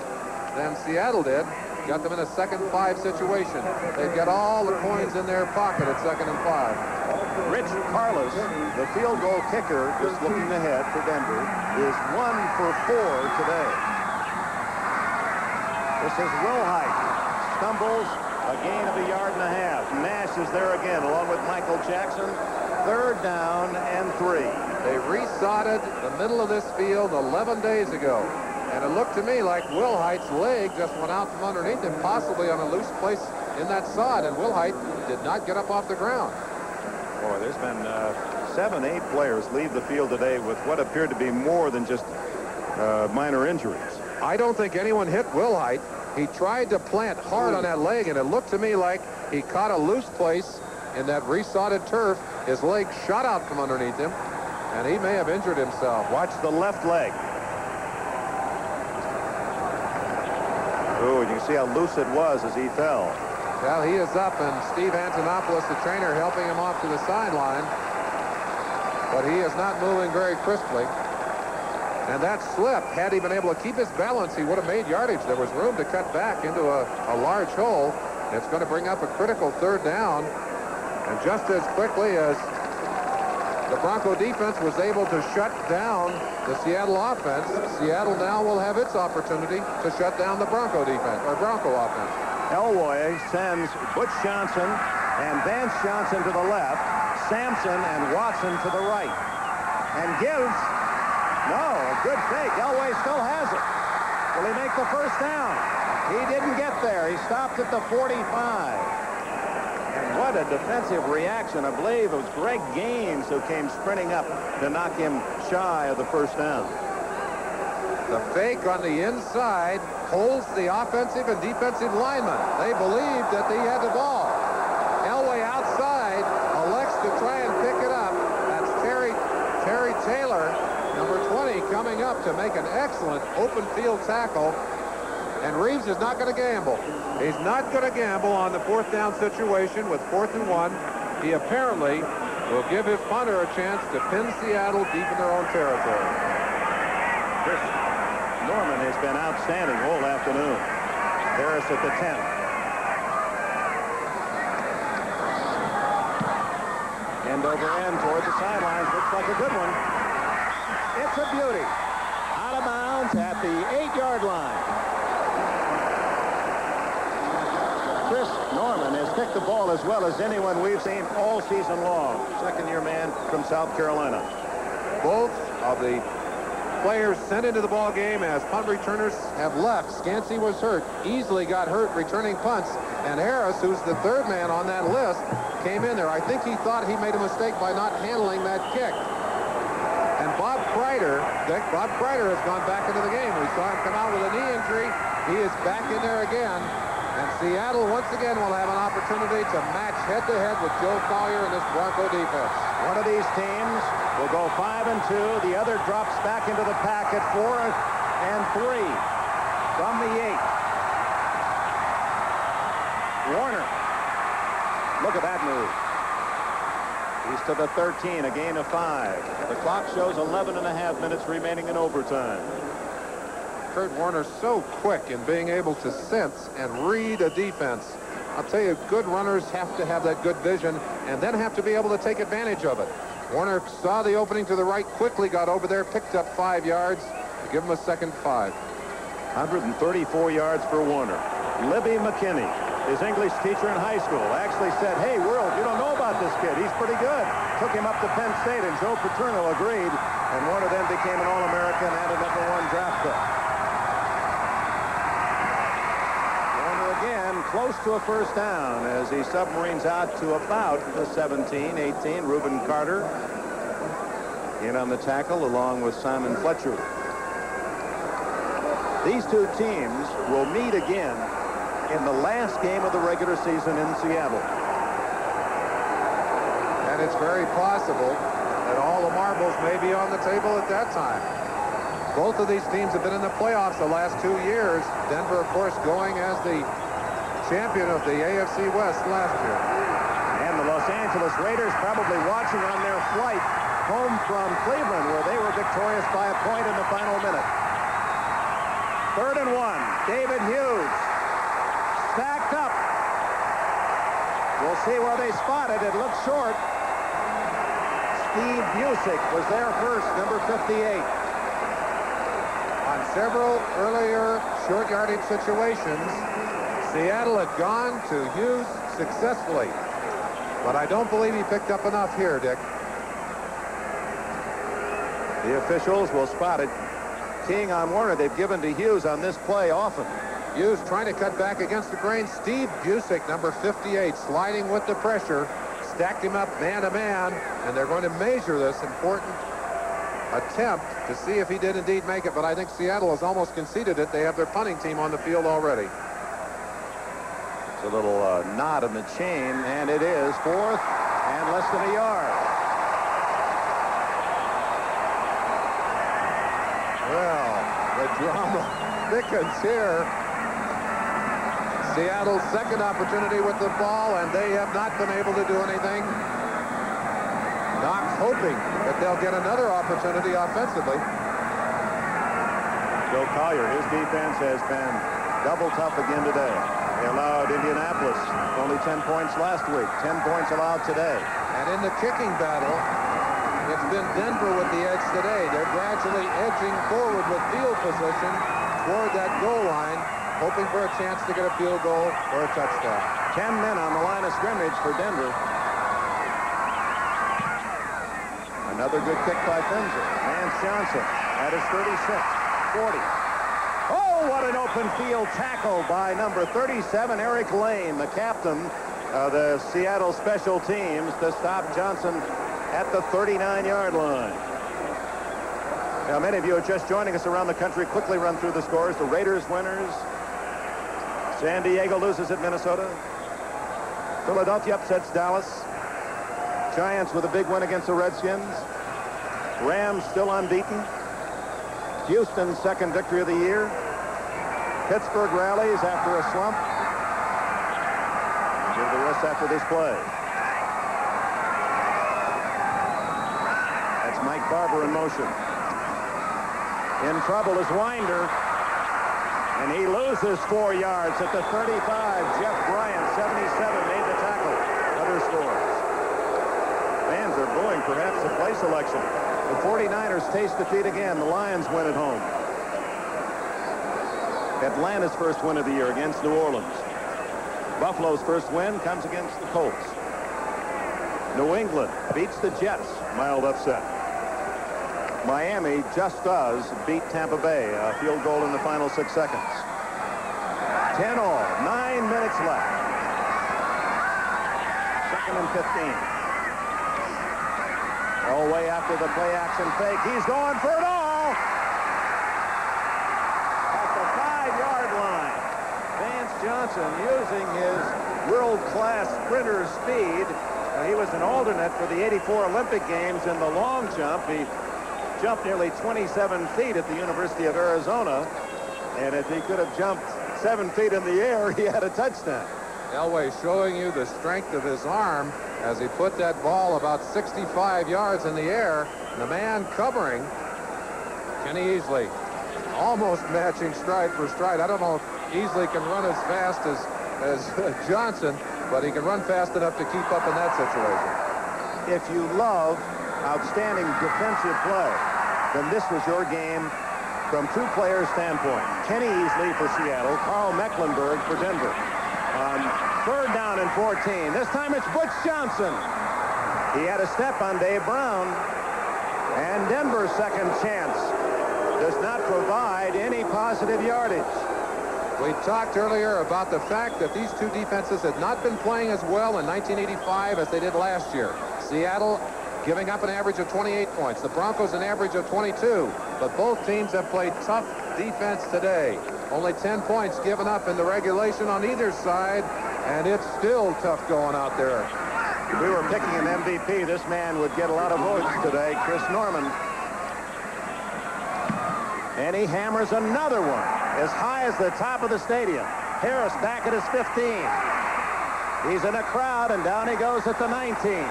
than Seattle did. Got them in a 2nd and 5 situation. They've got all the coins in their pocket at 2nd and 5. Rich Carlos, the field goal kicker, just looking ahead for Denver, is 1 for 4 today. This is Wilhite stumbles, a gain of 1.5 yards. Nash is there again, along with Michael Jackson. 3rd down and 3. They resodded the middle of this field 11 days ago. And it looked to me like Wilhite's leg just went out from underneath him, possibly on a loose place in that sod. And Wilhite did not get up off the ground. Boy, there's been 7, 8 players leave the field today with what appeared to be more than just minor injuries. I don't think anyone hit Wilhite. He tried to plant hard on that leg, and it looked to me like he caught a loose place in that resodded turf. His leg shot out from underneath him, and he may have injured himself. Watch the left leg. Oh, you can see how loose it was as he fell. Well, he is up, and Steve Antonopoulos, the trainer, helping him off to the sideline. But he is not moving very crisply. And that slip, had he been able to keep his balance, he would have made yardage. There was room to cut back into a large hole. It's going to bring up a critical 3rd down. And just as quickly as the Bronco defense was able to shut down the Seattle offense, Seattle now will have its opportunity to shut down the Bronco defense, or Bronco offense. Elway sends Butch Johnson and Vance Johnson to the left, Sampson and Watson to the right. And gives, no, a good fake. Elway still has it. Will he make the 1st down? He didn't get there. He stopped at the 45. And what a defensive reaction. I believe it was Greg Gaines who came sprinting up to knock him shy of the 1st down. The fake on the inside holds the offensive and defensive linemen. They believed that they had the ball. Elway outside elects to try and pick it up. That's Terry Taylor, number 20, coming up to make an excellent open field tackle. And Reeves is not going to gamble. He's not going to gamble on the 4th down situation with 4th and 1. He apparently will give his punter a chance to pin Seattle deep in their own territory. Chris Norman has been outstanding all afternoon. Harris at the 10. End over end toward the sidelines. Looks like a good one. It's a beauty. Out of bounds at the 8-yard line. Chris Norman has kicked the ball as well as anyone we've seen all season long. 2nd-year man from South Carolina. Both of the players sent into the ball game as punt returners have left. Scansey was hurt, easily got hurt returning punts, and Harris, who's the 3rd man on that list, came in there. I think he thought he made a mistake by not handling that kick. And Bob Kreider has gone back into the game. We saw him come out with a knee injury. He is back in there again. And Seattle once again will have an opportunity to match head-to-head with Joe Collier and this Bronco defense. One of these teams will go 5-2. The other drops back into the pack at 4-3 from the 8. Warner. Look at that move. He's to the 13, a gain of 5. The clock shows 11.5 minutes remaining in overtime. Kurt Warner so quick in being able to sense and read a defense. I'll tell you, good runners have to have that good vision and then have to be able to take advantage of it. Warner saw the opening to the right, quickly got over there, picked up 5 yards to give him a second 5. 134 yards for Warner. Libby McKinney, his English teacher in high school, actually said, "Hey, World, you don't know about this kid. He's pretty good." Took him up to Penn State, and Joe Paterno agreed, and Warner then became an All-American and a #1 draft pick. Close to a 1st down as he submarines out to about the 17-18. Reuben Carter in on the tackle along with Simon Fletcher. These two teams will meet again in the last game of the regular season in Seattle. And it's very possible that all the marbles may be on the table at that time. Both of these teams have been in the playoffs the last 2 years. Denver, of course, going as the champion of the AFC West last year. And the Los Angeles Raiders probably watching on their flight home from Cleveland, where they were victorious by a point in the final minute. 3rd and 1. David Hughes stacked up. We'll see where they spot it. It looks short. Steve Busick was there first, number 58. On several earlier short yardage situations, Seattle had gone to Hughes successfully, but I don't believe he picked up enough here, Dick. The officials will spot it. Keying on Warner, they've given to Hughes on this play often. Hughes trying to cut back against the grain. Steve Busick, number 58, sliding with the pressure, stacked him up man-to-man, and they're going to measure this important attempt to see if he did indeed make it, but I think Seattle has almost conceded it. They have their punting team on the field already. It's a little knot in the chain, and it is fourth and less than a yard. Well, the drama thickens here. Seattle's second opportunity with the ball, and they have not been able to do anything. Knox hoping that they'll get another opportunity offensively. Joe Collier, his defense has been double tough again today. They allowed Indianapolis only 10 points last week, 10 points allowed today. And in the kicking battle, it's been Denver with the edge today. They're gradually edging forward with field position toward that goal line, hoping for a chance to get a field goal or a touchdown. 10 men on the line of scrimmage for Denver. Another good kick by Finzer. Vance Johnson at his 36, 40. Oh, what an open field tackle by number 37, Eric Lane, the captain of the Seattle special teams, to stop Johnson at the 39-yard line. Now, many of you are just joining us around the country. Quickly run through the scores. The Raiders winners. San Diego loses at Minnesota. Philadelphia upsets Dallas. Giants with a big win against the Redskins. Rams still unbeaten. Houston's second victory of the year. Pittsburgh rallies after a slump. Give the rest after this play. That's Mike Barber in motion. In trouble is Winder. And he loses 4 yards at the 35. Jeff Bryant, 77, made the tackle. Other scores. Fans are booing perhaps the play selection. The 49ers taste defeat again. The Lions win at home. Atlanta's first win of the year against New Orleans. Buffalo's first win comes against the Colts. New England beats the Jets. Mild upset. Miami just does beat Tampa Bay. A field goal in the final 6 seconds. 10 all. 9 minutes left. Second and 15. Way after the play action fake. He's going for it all. At the 5-yard line. Vance Johnson using his world-class sprinter speed. He was an alternate for the '84 Olympic Games in the long jump. He jumped nearly 27 feet at the University of Arizona. And if he could have jumped 7 feet in the air, he had a touchdown. Elway showing you the strength of his arm as he put that ball about 65 yards in the air. The man covering Kenny Easley, almost matching stride for stride. I don't know if Easley can run as fast as Johnson, but he can run fast enough to keep up in that situation. If you love outstanding defensive play, then this was your game from two players' standpoint. Kenny Easley for Seattle, Carl Mecklenburg for Denver. On third down and 14. This time it's Butch Johnson. He had a step on Dave Brown. And Denver's second chance does not provide any positive yardage. We talked earlier about the fact that these two defenses had not been playing as well in 1985 as they did last year. Seattle giving up an average of 28 points. The Broncos an average of 22. But both teams have played tough defense today. Only 10 points given up in the regulation on either side, and it's still tough going out there. If we were picking an MVP, this man would get a lot of votes today, Chris Norman. And he hammers another one as high as the top of the stadium. Harris back at his 15. He's in a crowd, and down he goes at the 19.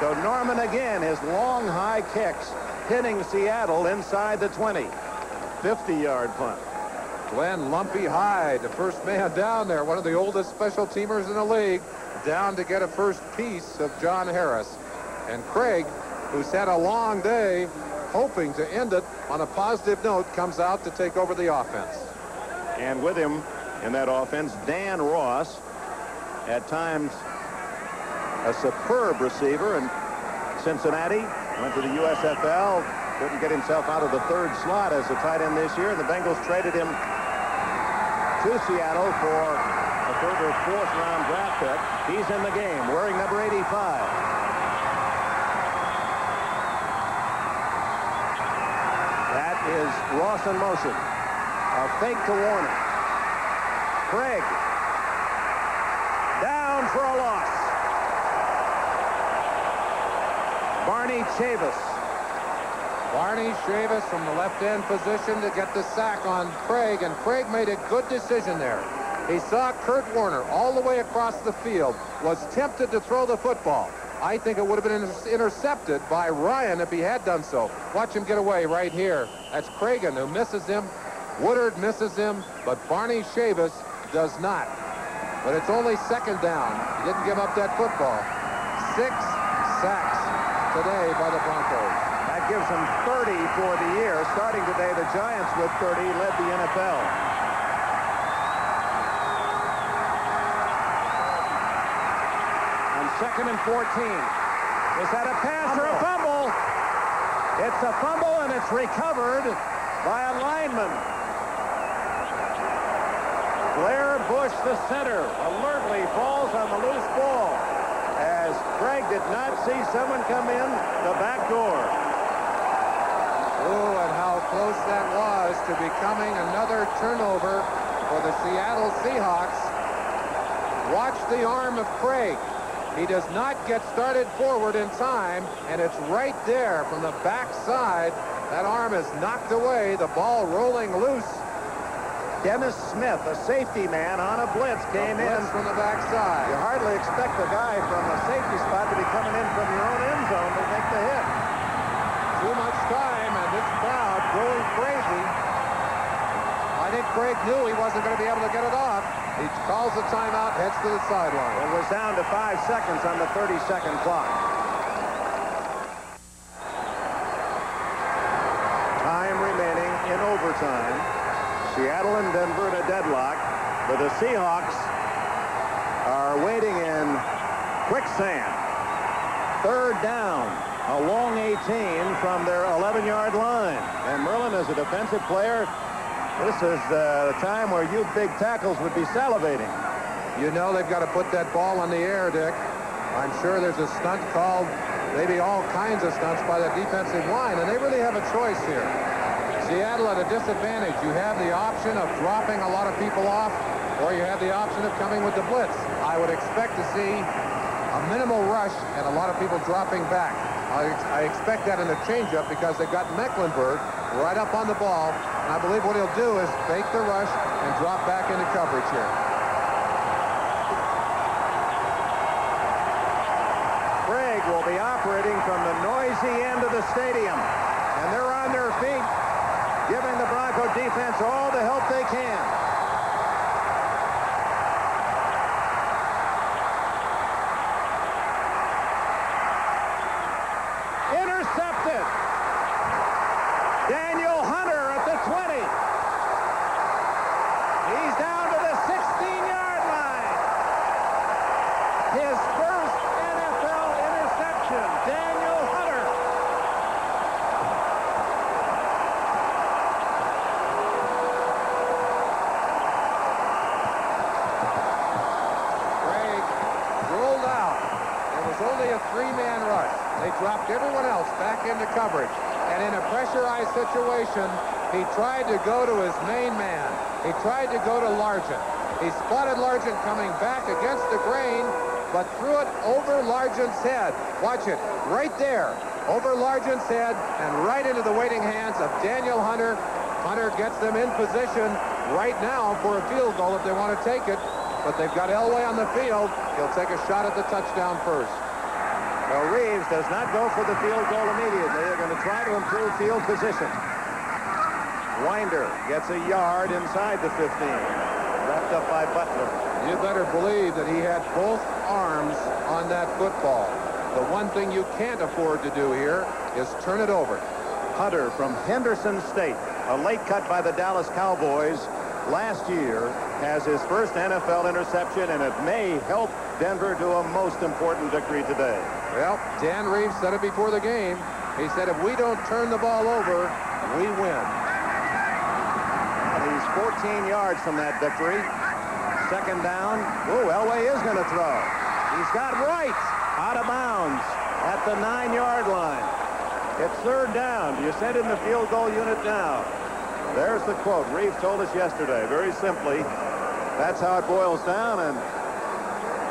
So Norman again, his long high kicks hitting Seattle inside the 20. 50-yard punt. Glenn Lumpy Hyde, the first man down there, one of the oldest special teamers in the league, down to get a first piece of John Harris. And Craig, who's had a long day, hoping to end it on a positive note, comes out to take over the offense. And with him, in that offense. Dan Ross, at times a superb receiver in Cincinnati, went to the USFL, couldn't get himself out of the third slot as a tight end this year. The Bengals traded him to Seattle for a third or fourth round draft pick. He's in the game wearing number 85. That is Ross in motion. A fake to Warner. Craig down for a loss. Barney Chavis. Barney Chavis from the left end position to get the sack on Craig, and Craig made a good decision there. He saw Kurt Warner all the way across the field, was tempted to throw the football. I think it would have been intercepted by Ryan if he had done so. Watch him get away right here. That's Cragen who misses him. Woodard misses him, but Barney Chavis does not. But it's only second down. He didn't give up that football. 6 sacks today by the Broncos. That gives him 30 for the year. Starting today, the Giants with 30 led the NFL. On 2nd and 14. Is that a pass or a fumble? It's a fumble, and it's recovered by a lineman. Blair Bush, the center, alertly falls on the loose ball as Craig did not see someone come in the back door. Oh, and how close that was to becoming another turnover for the Seattle Seahawks. Watch the arm of Craig. He does not get started forward in time, and it's right there from the backside. That arm is knocked away, the ball rolling loose. Dennis Smith, a safety man on a blitz, came in from the backside. You hardly expect the guy from a safety spot to be coming in from your own end zone to make the hit. Too much time, and this crowd going crazy. I think Craig knew he wasn't going to be able to get it off. He calls the timeout, heads to the sideline. It was down to 5 seconds on the 30-second clock. Time remaining in overtime. Seattle and Denver in a deadlock, but the Seahawks are waiting in quicksand. Third down, a long 18 from their 11-yard line. And Merlin, as a defensive player, this is the time where you big tackles would be salivating. You know they've got to put that ball in the air, Dick. I'm sure there's a stunt called, maybe all kinds of stunts by the defensive line, and they really have a choice here. Seattle at a disadvantage. You have the option of dropping a lot of people off, or you have the option of coming with the blitz. I would expect to see a minimal rush and a lot of people dropping back. I expect that in the changeup because they've got Mecklenburg right up on the ball. And I believe what he'll do is fake the rush and drop back into coverage here. Craig will be operating from the noisy end of the stadium, and they're on their feet, giving the Bronco defense all the help they can. Intercepted. Daniel Hunter at the 20. He's down to the 16-yard line. His first NFL interception. Daniel Hunter. Craig rolled out. It was only a 3-man rush. They dropped everyone else back into coverage. And in a pressurized situation, he tried to go to his main man. He tried to go to Largent. He spotted Largent coming back against the grain, but threw it over Largent's head. Watch it, right there, over Largent's head and right into the waiting hands of Daniel Hunter. Hunter gets them in position right now for a field goal if they want to take it, but they've got Elway on the field. He'll take a shot at the touchdown first. Well, Reeves does not go for the field goal immediately. They're going to try to improve field position. Winder gets a yard inside the 15. Wrapped up by Butler. You better believe that he had both arms on that football. The one thing you can't afford to do here is turn it over. Hunter from Henderson State. A late cut by the Dallas Cowboys last year, has his first NFL interception, and it may help Denver to a most important victory today. Well, Dan Reeves said it before the game. He said, if we don't turn the ball over, we win. He's 14 yards from that victory. Second down. Oh, Elway is going to throw. He's got Wright out of bounds at the 9-yard line. It's third down. Do you send in the field goal unit now? There's the quote. Reeves told us yesterday, very simply, that's how it boils down, and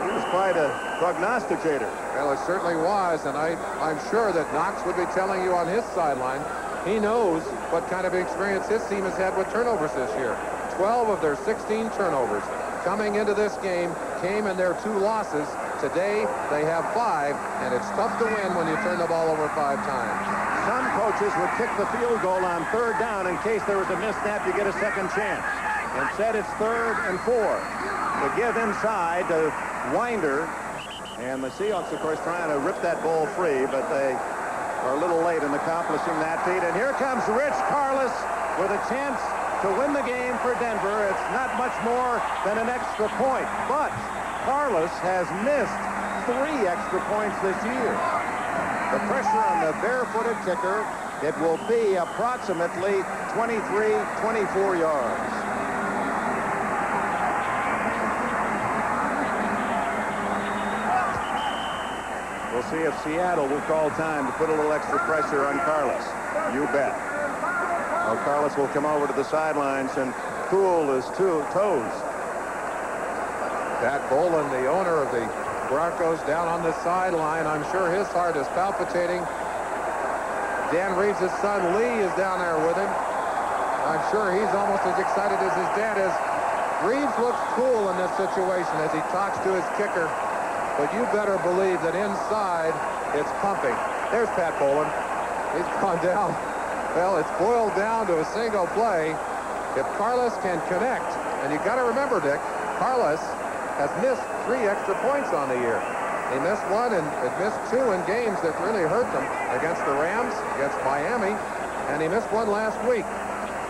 he was quite a prognosticator. Well, it certainly was, and I'm sure that Knox would be telling you on his sideline, he knows what kind of experience his team has had with turnovers this year. 12 of their 16 turnovers coming into this game came in their 2 losses. Today, they have 5, and it's tough to win when you turn the ball over 5 times. Some coaches would kick the field goal on third down in case there was a missed snap. You get a second chance. Instead, it's 3rd and 4. To give inside to Winder. And the Seahawks, of course, trying to rip that ball free, but they are a little late in accomplishing that feat. And here comes Rich Karlis with a chance to win the game for Denver. It's not much more than an extra point, but Karlis has missed 3 extra points this year. The pressure on the barefooted kicker, it will be approximately 23-24 yards. We'll see if Seattle will call time to put a little extra pressure on Karlis. You bet. Well, Karlis will come over to the sidelines and cool his toes. Pat Bowlen, the owner of the Broncos, down on the sideline. I'm sure his heart is palpitating. Dan Reeves' son Lee is down there with him. I'm sure he's almost as excited as his dad is. Reeves looks cool in this situation as he talks to his kicker. But you better believe that inside it's pumping. There's Pat Bowlen. He's gone down. Well, it's boiled down to a single play. If Karlis can connect, and you got to remember, Dick, Karlis has missed 3 extra points on the year. He missed 1 and missed 2 in games that really hurt them against the Rams, against Miami, and he missed 1 last week.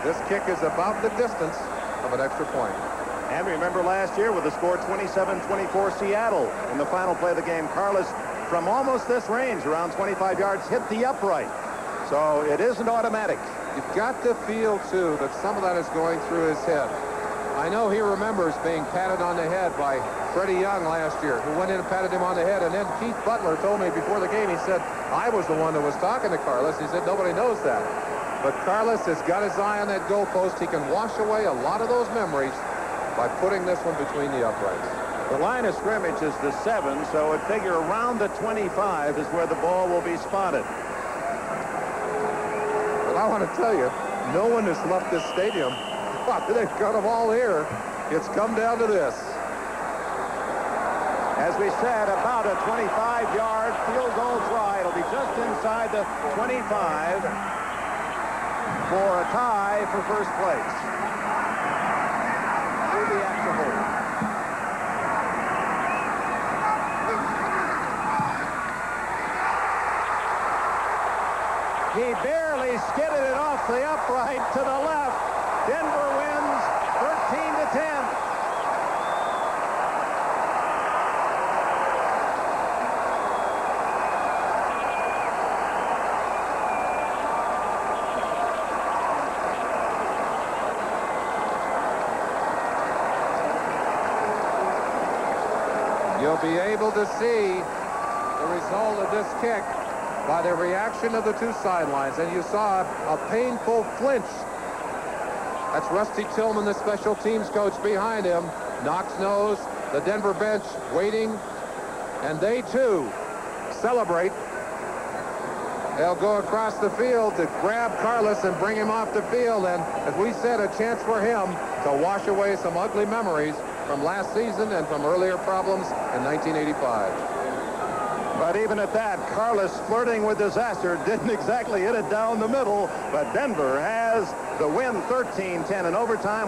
This kick is about the distance of an extra point. And remember last year with the score 27-24 Seattle in the final play of the game. Karlis from almost this range, around 25 yards, hit the upright. So it isn't automatic. You've got to feel, too, that some of that is going through his head. I know he remembers being patted on the head by Freddie Young last year, who went in and patted him on the head. And then Keith Butler told me before the game, he said, I was the one that was talking to Karlis. He said, nobody knows that. But Karlis has got his eye on that goalpost. He can wash away a lot of those memories by putting this one between the uprights. The line of scrimmage is the 7, so it figure around the 25 is where the ball will be spotted. But I want to tell you, no one has left this stadium. They've got them all here. It's come down to this. As we said, about a 25-yard field goal try. It'll be just inside the 25 for a tie for first place. Through the extra hold. He barely skidded it off the upright to the left. Denver wins 13-10. You'll be able to see the result of this kick by the reaction of the 2 sidelines. And you saw a painful flinch. That's Rusty Tillman, the special teams coach, behind him. Knox knows, the Denver bench waiting, and they too celebrate. They'll go across the field to grab Karlis and bring him off the field, and as we said, a chance for him to wash away some ugly memories from last season and from earlier problems in 1985. But even at that, Karlis, flirting with disaster, didn't exactly hit it down the middle, but Denver has the win 13-10 in overtime.